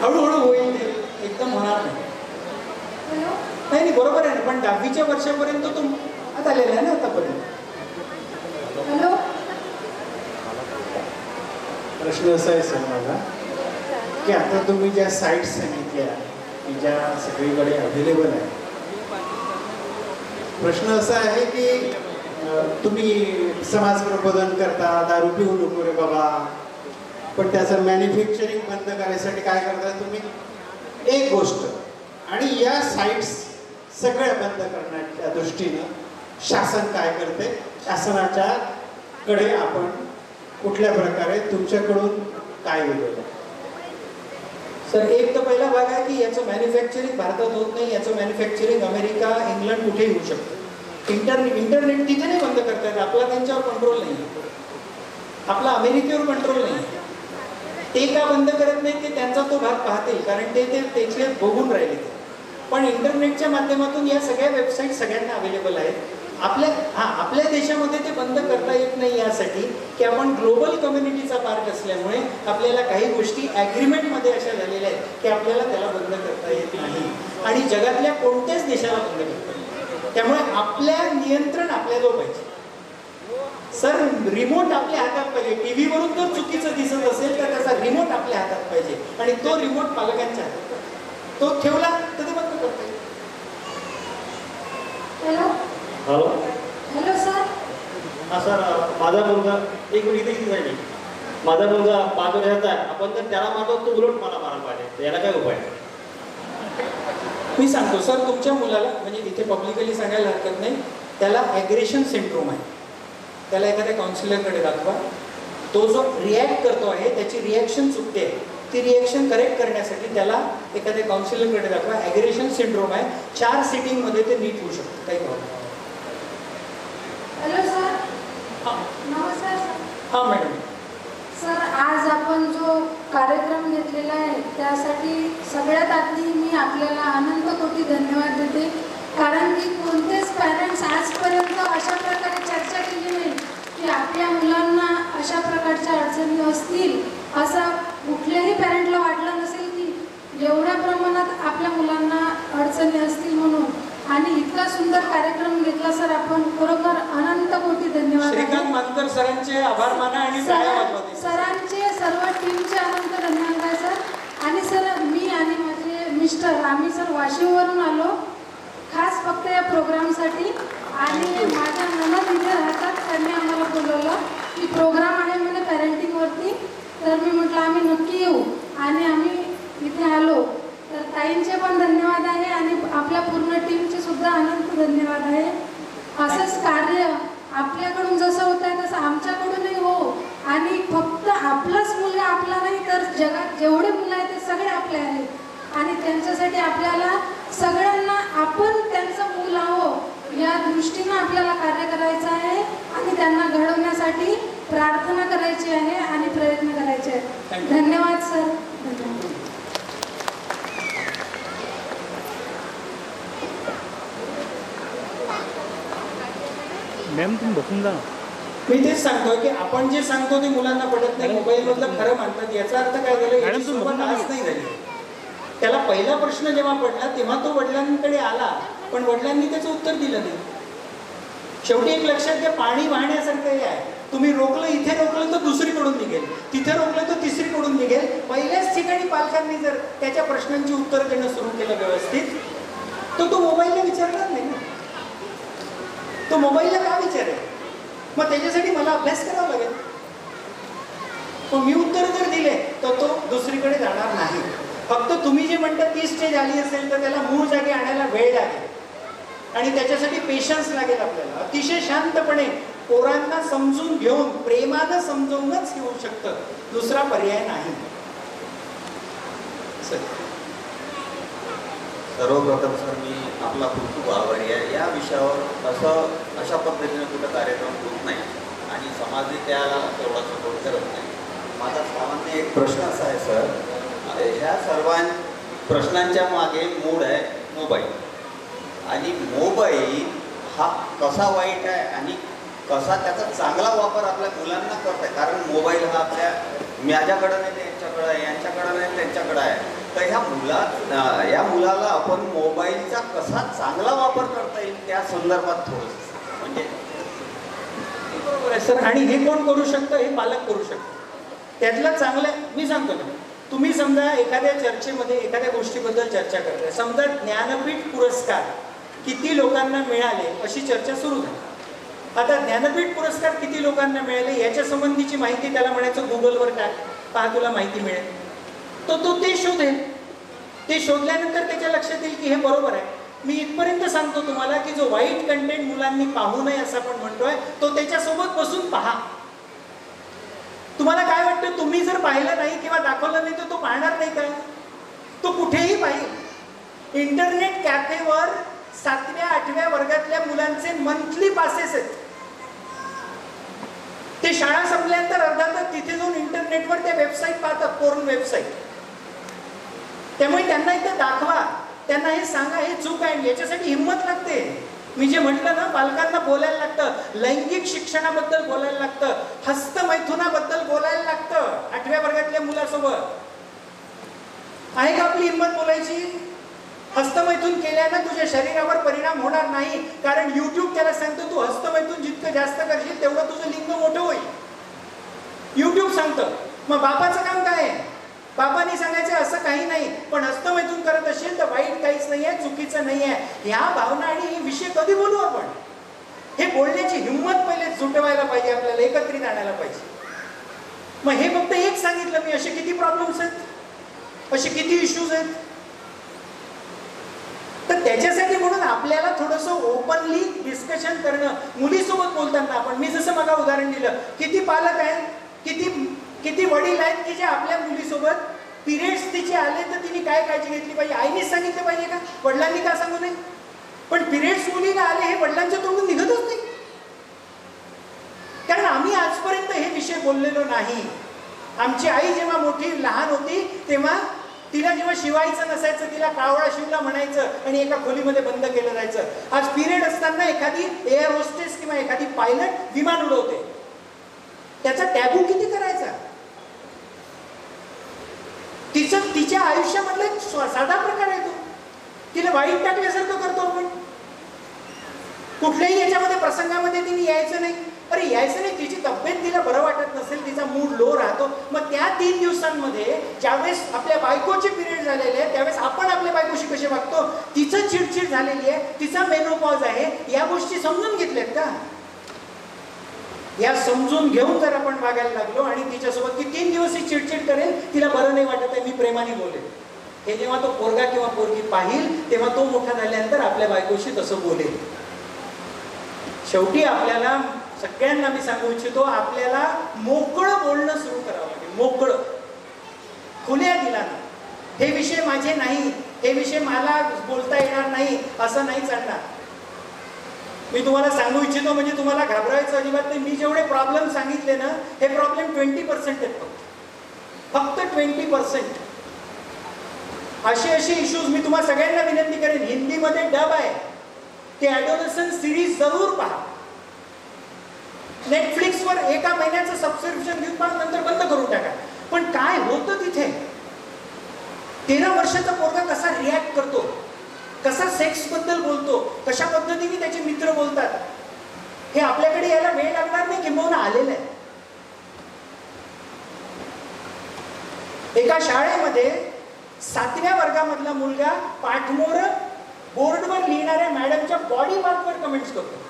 हळूहळू होईल, ते एकदम होणार नाही. नाही बरोबर आहे ना, पण 10वीच्या वर्षापर्यंत तो आता आलेला आहे ना आतापर्यंत. हॅलो, प्रश्न असा आहे सर माझा की आता तुम्ही ज्या साईट्स सांगितल्या की ज्या सगळीकडे अवेलेबल आहे, प्रश्न असा आहे की तुम्ही समाज प्रबोधन करता, दारू पिऊ नको रे बाबा, पण त्याचं मॅन्युफॅक्चरिंग बंद करायसाठी काय करता तुम्ही? एक गोष्ट. आणि या साईट्स सगळ्या बंद करण्याच्या दृष्टीनं शासन काय करते, शासनाच्या कडे आपण कुठल्या प्रकारे तुमच्याकडून काय वेगळं? सर एक तर पहिला भाग आहे की याचं मॅन्युफॅक्चरिंग भारतात होत नाही, याचं मॅन्युफॅक्चरिंग अमेरिका, इंग्लंड कुठेही होऊ शकतं. इंटरनेट तिथे नाही बंद करता येत, आपला त्यांच्यावर कंट्रोल नाही, आपला अमेरिकेवर कंट्रोल नाही. ते का बंद करत नाही ते त्यांचा तो भाग पाहतील, कारण ते त्याचे बघून राहिले. पण इंटरनेटच्या माध्यमातून या सगळ्या वेबसाईट सगळ्यांना अवेलेबल आहेत. आपल्या देशामध्ये ते बंद करता येत नाही यासाठी की आपण ग्लोबल कम्युनिटीचा पार्ट असल्यामुळे आपल्याला काही गोष्टी ॲग्रीमेंटमध्ये अशा झालेल्या आहेत की आपल्याला त्याला बंद करता येत नाही आणि जगातल्या कोणत्याच देशाला बंद करता येत. त्यामुळे आपल्या नियंत्रण आपल्याजवळ पाहिजे. सर रिमोट आपल्या हातात पाहिजे. टीव्ही वरून जर चुकीचं दिसत असेल तर त्याचा रिमोट आपल्या हातात पाहिजे आणि तो रिमोट पालकांच्या हातात पाहिजे. तो ठेवला तर ते बंद करता येईल. Hello hello hello sir. हां सर, माझा मुलगा एक मिनिट इथे नाही, माझा मुलगा 5 वर्षाचा आहे. आपण जर त्याला मारतो तो उलट मला मारायला पाहिजे, याला काय उपाय? मी सांगतो सर, तुमच्या मुलाला म्हणजे इथे पब्लिकली सांगायला हरकत नाही, त्याला ॲग्रेशन सिंड्रोम आहे. त्याला एखाद्या काउन्सिलरकडे दाखवा. तो जो रिॲक्ट करतो आहे त्याची रिॲक्शन चुकते आहे, ती रिॲक्शन करेक्ट करण्यासाठी त्याला एखाद्या काउन्सिलरकडे दाखवा. ॲग्रेशन सिंड्रोम आहे, 4 सिटिंगमध्ये ते नीट होऊ शकतं, काही प्रॉब्लेम. Hello sir. नमस्कार सर. हां मॅडम. सर आज आपण जो कार्यक्रम घेतलेला आहे त्यासाठी सगळ्यात आधी मी आपल्याला अनंत कोटी धन्यवाद देते, कारण की कोणतेच पॅरेंट्स आजपर्यंत अशा प्रकारे चर्चा केली नाही की आपल्या मुलांना अशा प्रकारच्या अडचणी असतील. असं कुठल्याही पॅरेंटला वाटलं नसेल की एवढ्या प्रमाणात आपल्या मुलांना अडचणी असतील म्हणून. आणि इतका सुंदर कार्यक्रम घेतला सर आपण, खरोखर अनंत कोटी धन्यवाद. श्रीकांत मानकर सरांचे आभार माना आणि सरांचे सर्व टीमचे अनंत धन्यवाद आहे सर. आणि सर मी आणि माझे मिस्टर आम्ही सर वाशिमवरून आलो खास फक्त या प्रोग्रामसाठी. आणि माझ्या ननद इथे राहतात, त्यांनी आम्हाला बोलवलं की प्रोग्राम आहे म्हणे पॅरेंटिंगवरती. तर मी म्हटलं आम्ही नक्की येऊ आणि आम्ही इथे आलो. तर ताईंचे पण धन्यवाद आहे आणि आपल्या पूर्ण टीमचे सुद्धा अनंत धन्यवाद आहे. असंच कार्य आपल्याकडून जसं होत आहे तसं आमच्याकडूनही हो. आणि फक्त आपलाच मुलगा आपला नाही तर जगात जेवढे मुलं आहेत ते सगळे आपले आहेत आणि त्यांच्यासाठी आपल्याला सगळ्यांना आपण त्यांचं मूल आहो या दृष्टीनं आपल्याला कार्य करायचं आहे आणि त्यांना घडवण्यासाठी प्रार्थना करायची आहे आणि प्रयत्न करायचे आहेत. धन्यवाद सर. धन्यवाद. मॅम तुम्ही बसून जा. मी तेच सांगतोय की आपण जे सांगतो ते मुलांना पडत नाही, मोबाईल मधलं खरं मानतात. याचा अर्थ काय झालं, याची सुरुवात आज नाही झाली. त्याला पहिला प्रश्न जेव्हा पडला तेव्हा तो वडिलांकडे आला, पण वडिलांनी त्याचं उत्तर दिलं नाही. शेवटी एक लक्षात घ्या, पाणी वाहण्यासारखं हे आहे. तुम्ही रोखलं, इथे रोखलं तर दुसरीकडून निघेल, तिथे रोखलं तर तिसरीकडून निघेल. पहिल्याच ठिकाणी पालकांनी जर त्याच्या प्रश्नांची उत्तरं देणं सुरू केलं व्यवस्थित, तर तो मोबाईलला विचारणार नाही ना. तो मोबाईलला का विचारेल? मग त्याच्यासाठी मला अभ्यास करावा लागेल. मग मी उत्तर जर दिले तर तो दुसरीकडे जाणार नाही. फक्त तुम्ही जे म्हणता ती स्टेज आली असेल तर त्याला मूळ जागी आणायला वेळ लागेल आणि त्याच्यासाठी पेशन्स लागेल आपल्याला. अतिशय शांतपणे पोरांना समजून घेऊन प्रेमानं समजवूनच येऊ शकतं, दुसरा पर्याय नाही. सर्वप्रथम सर मी आपला खूप खूप आभारी आहे. या विषयावर अशा पद्धतीने कुठं कार्यक्रम होत नाही आणि समाजही त्याला तेवढा सपोर्ट करत नाही. माझा सामान्य एक प्रश्न असा आहे सर, ह्या सर्व प्रश्नांच्या मागे मूळ आहे मोबाईल. आणि मोबाईल हा कसा वाईट आहे आणि कसा त्याचा चांगला वापर आपल्या मुलांना करत आहे. कारण मोबाईल हा आपल्या माझ्याकडं नाही, त्यांच्याकडं आहे, यांच्याकडं नाही, त्यांच्याकडं आहे. तर या मुलाला आपण मोबाईलचा कसा चांगला वापर करता येईल त्या संदर्भात थोडंसं म्हणजे. बरोबर आहे सर. आणि हे कोण करू शकतं? हे पालक करू शकतो. त्यातलं चांगलं मी सांगतो ना, तुम्ही समजा एखाद्या चर्चेमध्ये एखाद्या गोष्टीबद्दल चर्चा करताय, समजा ज्ञानपीठ पुरस्कार किती लोकांना मिळाले अशी चर्चा सुरू झाली. आता ज्ञानपीठ पुरस्कार किती लोकांना मिळाले याच्या संबंधीची माहिती त्याला म्हणायचं गुगलवर टाक, पहा तुला माहिती मिळेल. तो ते शोधेल. ते शोधल्यानंतर त्याच्या लक्षात येईल की हे बरोबर आहे. मी इथपर्यंत सांगतो तुम्हाला की जो वाईट कंटेंट मुलांनी पाहू नये असं आपण म्हणतोय, तो त्याच्यासोबत बसून पहा. तुम्हाला काय वाटतं, तुम्ही जर पाहिलं नाही किंवा दाखवलं नाही तर तो पाहणार नाही काय? तो कुठेही पाहिजे. इंटरनेट कॅफेवर 7व्या 8व्या वर्गातल्या मुलांचे मंथली पासेस आहेत. ते शाळा संपल्यानंतर अर्धा तास तिथे जाऊन इंटरनेटवर त्या वेबसाईट पाहतात, पोर्न वेबसाईट. त्यामुळे त्यांना इथं दाखवा, त्यांना हे सांगा हे चूक आहे. याच्यासाठी हिंमत लागते. मी जे म्हटलं ना, पालकांना बोलायला लागतं, लैंगिक शिक्षणाबद्दल बोलायला लागतं, हस्तमैथुनाबद्दल बोलायला लागतं 8व्या वर्गातल्या मुलासोबत. आहे का आपली हिंमत बोलायची? हस्तमैथून केल्यानं तुझ्या शरीरावर परिणाम होणार नाही, कारण YouTube त्याला सांगतो तू हस्तमैथून जितकं जास्त करशील तेवढं तुझं लिंग मोठं होईल. YouTube सांगतं. मग बापाचं काम काय आहे? बापाने सांगायचं असं काही नाही, पण हस्तमैथून करत असेल तर वाईट काहीच नाही आहे, चुकीचं नाही आहे. ह्या भावना आणि हे विषय कधी बोलू आपण? हे बोलण्याची हिंमत पहिले जुटवायला पाहिजे, आपल्याला एकत्रित आणायला पाहिजे. मग हे फक्त एक सांगितलं मी, असे किती प्रॉब्लेम्स आहेत, असे किती इश्यूज आहेत. तर त्याच्यासाठी म्हणून आपल्याला थोडंसं ओपनली डिस्कशन करणं, मुलीसोबत बोलताना आपण, मी जसं मला उदाहरण दिलं, किती पालक आहेत, किती वडील आहेत की जे आपल्या मुलीसोबत पिरियड्स तिचे आले तर तिने काय काळजी घेतली पाहिजे, आईनेच सांगितलं पाहिजे का, वडिलांनी का सांगू नये? पण पिरियड्स मुलीला आले हे वडिलांच्या तोंडून निघतच नाही, कारण आम्ही आजपर्यंत हे विषय बोललेलो नाही. आमची आई जेव्हा मोठी लहान होती तेव्हा तिला जेव्हा शिवायचं नसायचं तिला कावळा शिवला म्हणायचं आणि एका खोलीमध्ये बंद केलं जायचं. आज पिरियड असताना एखादी एअर होस्टेस किंवा एखादी पायलट विमान उडवते, त्याचा टॅबू किती करायचा? तिच्या आयुष्यामधला एक साधा प्रकार आहे तो. तिला वाईट टाकल्यासारखं करतो आपण. कुठल्याही याच्यामध्ये प्रसंगामध्ये तिने यायचं नाही. अरे यायचं नाही, तिची तब्येत तिला बरं वाटत नसेल, तिचा मूड लो राहतो, मग त्या 3 दिवसांमध्ये ज्यावेळेस आपल्या बायकोचे पिरियड झालेले आहे त्यावेळेस आपण आपल्या बायकोशी कसे वागतो, तिचं चिडचिड झालेली आहे, तिचा मेनोपॉज आहे, या गोष्टी समजून घेतल्यात का? या समजून घेऊन जर आपण वागायला लागलो आणि तिच्यासोबत ती 3 दिवस ही चिडचिड करेल, तिला बरं नाही वाटत आहे, मी प्रेमाने बोलेल, हे जेव्हा तो पोरगा किंवा पोरगी पाहिल तेव्हा तो मोठा झाल्यानंतर आपल्या बायकोशी तसं बोलेल. शेवटी आपल्याला सगळ्यांना मी सांगू इच्छितो, आपल्याला मोकळं बोलणं सुरू करावं लागेल. मोकळं, खुल्या दिलानं. हे विषय माझे नाही, हे विषय मला बोलता येणार नाही असं नाही चालणार. मी तुम्हाला सांगू इच्छितो, म्हणजे तुम्हाला घाबरायचं अजिबात नाही. मी जेवढे प्रॉब्लेम सांगितले ना, हे प्रॉब्लेम 20% आहेत फक्त 20%. असे इश्यूज मी तुम्हाला सगळ्यांना विनंती करेन, हिंदीमध्ये डब आहे, ते ॲडोलसंट सिरीज जरूर पहा. नेटफ्लिक्सवर एका महिन्याचं सबस्क्रिप्शन घेऊन पहा, नंतर बंद करून टाका. पण काय होतं तिथे, 13 वर्षाचा पोरगा कसा रिॲक्ट करतो, कसा सेक्स बद्दल बोलतो, कशा पद्धतीने त्याचे मित्र बोलतात, हे आपल्याकडे यायला वेळ लागणार नाही, किंबहुना आलेलं आहे. एका शाळेमध्ये 7व्या वर्गामधला मुलगा पाठमोर बोर्डवर लिहिणाऱ्या मॅडमच्या बॉडी पार्टवर कमेंट्स करतो.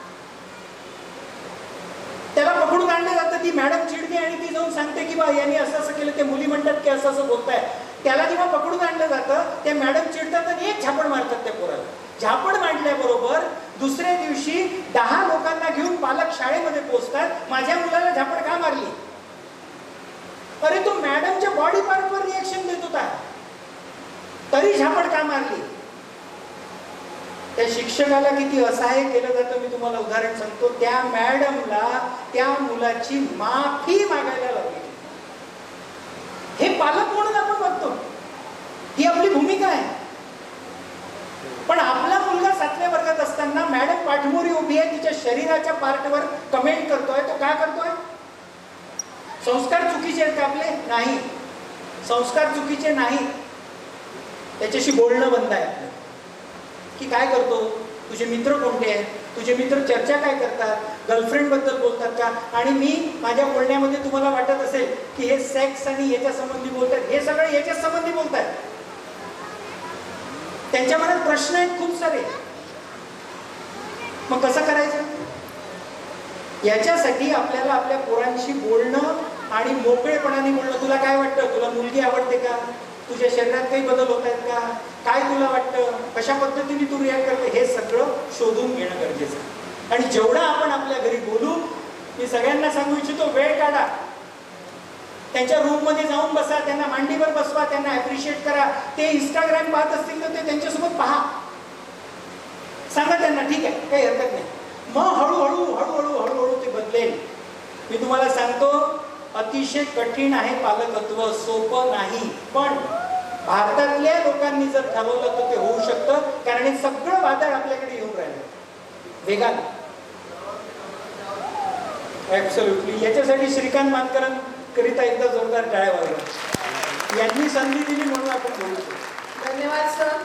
त्याला पकडून आणलं जातं, ती मॅडम चिडते आणि ती जाऊन सांगते की बा यांनी असं असं केलं. ते मुली म्हणतात की असं असं बोलताय. त्याला जेव्हा पकडून आणलं जातं, त्या मॅडम चिडतात आणि एक झापड मारतात त्या पोराला. झापड मारल्याबरोबर दुसऱ्या दिवशी 10 लोकांना घेऊन पालक शाळेमध्ये पोहोचतात. माझ्या मुलाला झापड का मारली? अरे तो मॅडमच्या बॉडी पार्टवर रिएक्शन देत होता, तरी झापड का मारली? त्या शिक्षकाला किती असहाय्य केलं जातं मी तुम्हाला उदाहरण सांगतो. त्या मॅडमला त्या मुलाची माफी मागायला लावली. हे पालक म्हणून आपण बघतो, ही आपली भूमिका आहे. पण आपला मुलगा 7व्या वर्गात असताना मॅडम पाठमोरी उभी आहे, तिच्या शरीराच्या पार्टवर कमेंट करतोय. तो काय करतोय? संस्कार चुकीचे आहेत का आपले? नाही, संस्कार चुकीचे नाही. त्याच्याशी बोलणं बंद आहे आपलं. की काय करतो, तुझे मित्र कोणते आहेत, तुझे मित्र चर्चा काय करतात, गर्लफ्रेंड बद्दल बोलतात का? आणि मी माझ्या बोलण्यामध्ये तुम्हाला वाटत असेल की हे सेक्स आणि याच्या संबंधी बोलतात, हे सगळे याच्या संबंधी बोलतात. त्यांच्या मनात प्रश्न आहेत खूप सारे. मग कसं करायचं? याच्यासाठी आपल्याला आपल्या पोरांशी बोलणं आणि मोकळेपणाने बोलणं. तुला काय वाटतं, तुला मुलगी आवडते का, तुझ्या शरीरात काही बदल होत आहेत का, काय तुला वाटतं, कशा पद्धतीने तू रिॲक्ट करते, हे सगळं शोधून घेणं गरजेचं आहे. आणि जेवढं आपण आपल्या घरी बोलू, मी सगळ्यांना सांगू इच्छितो, वेळ काढा, त्यांच्या रूममध्ये जाऊन बसा, त्यांना मांडीवर बसवा, त्यांना ॲप्रिशिएट करा. ते इंस्टाग्राम पाहत असतील तर ते त्यांच्यासोबत पहा, सांगा त्यांना ठीक आहे, काही हरकत नाही. मग हळूहळू ते बदलेल. मी तुम्हाला सांगतो, अतिशय कठीण आहे पालकत्व, सोपं नाही. पण भारतातल्या लोकांनी जर ठरवलं तर ते होऊ शकतं. कारण हे सगळं वादळ आपल्याकडे येऊन राहिलं वेगाने. ऍब्सोल्युटली. याच्यासाठी श्रीकांत मानकरांकरिता एकदा जोरदार टाळ्या वाजवा. यांनी संधी दिली म्हणून आपण बोलू शकतो. धन्यवाद सर.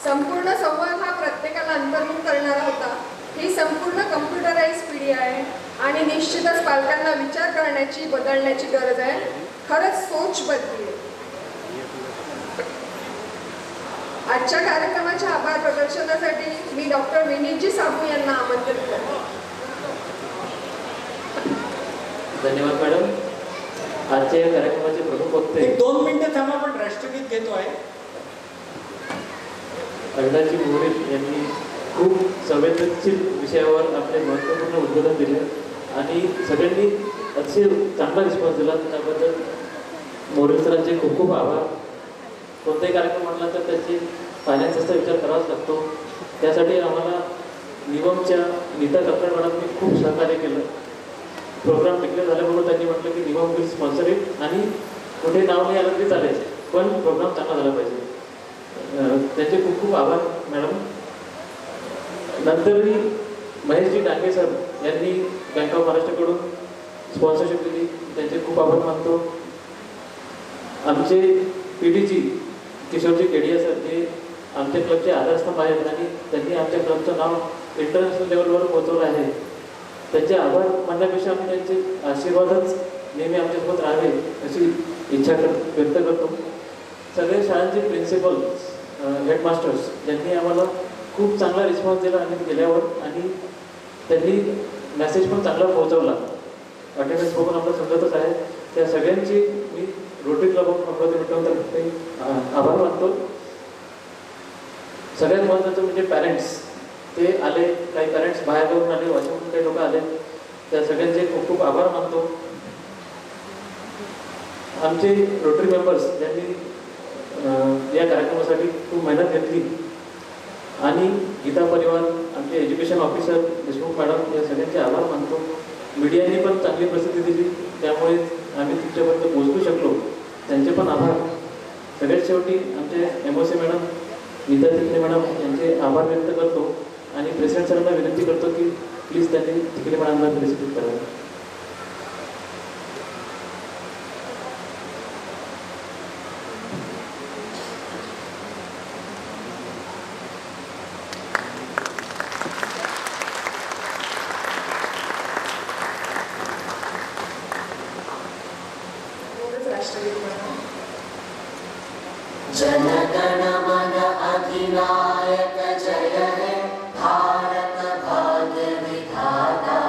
संपूर्ण संवाद हा प्रत्येकाला अंतर्मुख करणारा होता. ही संपूर्ण कम्प्युटराइज पिढी आहे आणि निश्चितच पालकांना विचार करण्याची, बदलण्याची गरज आहे. खरंच सोच बदली आहे. आजच्या कार्यक्रमाच्या आभार प्रदर्शनासाठी मी डॉक्टर विनीतजी साबू यांना आमंत्रित करतो. धन्यवाद मॅडम. आजच्या या कार्यक्रमाचे प्रमुख वक्ते 2 मिनिटं थांबा, पण राष्ट्रगीत घेतो आहे. अण्णाजी मोरे यांनी खूप संवेदनशील विषयावर आपले महत्त्वपूर्ण उद्बोधन दिले आणि सगळ्यांनी अतिशय चांगला रिस्पॉन्स दिला. त्याबद्दल मोरे सरांचे खूप खूप आभार. कोणताही कार्यक्रम म्हटला तर त्याची फायनान्सचा विचार करावाच लागतो. त्यासाठी आम्हाला निवमच्या नीता कक्कड मॅडमनी खूप सहकार्य केलं. प्रोग्राम डिक्लेअर झाल्याबरोबर त्यांनी म्हटलं की निवम विल स्पॉन्सर इट आणि कुठे नाव नाही आलं तरी चालेल, पण प्रोग्राम चांगला झाला पाहिजे. त्यांचे खूप खूप आभार मॅडम. नंतरही महेशजी डांगे सर यांनी बँक ऑफ महाराष्ट्राकडून स्पॉन्सरशिप दिली, त्यांचे खूप आभार मानतो. आमचे PDG किशोरजी केडिया सर जे आमच्या क्लबचे आधारस्तंभ आहेत आणि त्यांनी आमच्या क्लबचं नाव इंटरनॅशनल लेवलवर पोहोचवलं आहे. त्यांचे आभार मानण्यापेक्षा आम्ही त्यांचे आशीर्वादच नेहमी आमच्यासोबत राहावे अशी इच्छा व्यक्त करतो. सगळे शाळांचे प्रिन्सिपल, हेडमास्टर्स यांनी आम्हाला खूप चांगला रिस्पॉन्स दिला आणि गेल्यावर आणि त्यांनी मेसेज पण चांगला पोहोचवला. अटेंडन्स बघून आपलं समजतच आहे. त्या सगळ्यांची मी रोटरी क्लब ऑफ अमरावती मिटवून आभार मानतो. सगळ्यात महत्त्वाचं म्हणजे पॅरेंट्स, ते आले, काही पॅरेंट्स बाहेर जाऊन आले, वाशिमहून काही लोक आले, त्या सगळ्यांचे खूप खूप आभार मानतो. आमचे रोटरी मेंबर्स ज्यांनी या कार्यक्रमासाठी खूप मेहनत घेतली आणि गीता परिवार, आमचे एज्युकेशन ऑफिसर देशमुख मॅडम या सगळ्यांचे आभार मानतो. मीडियाने पण चांगली प्रसिद्धी दिली, त्यामुळे आम्ही तुमच्यापर्यंत पोहोचू शकलो, त्यांचे पण आभार. सगळ्यात शेवटी आमचे MOC मॅडम गीता तिकडे मॅडम यांचे आभार व्यक्त करतो आणि प्रेसिडेंट सरांना विनंती करतो की प्लीज त्यांनी तिकडे मॅडमला फेलिसिटेट करावं. जनगण मन अधिनायक जय हे भारत भाग्य विधाता.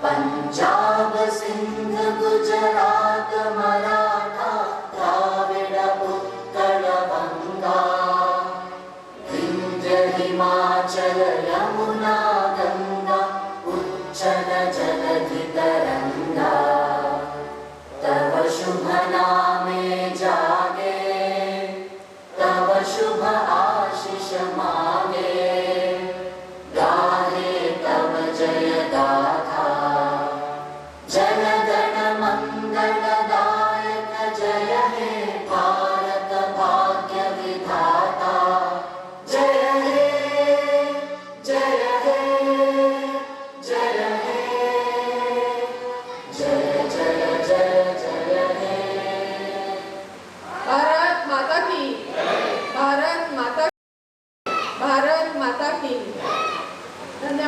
पंजाब सिंध गुजरात मराठा द्राविड उत्कल गंगा. विंध्य हिमाचल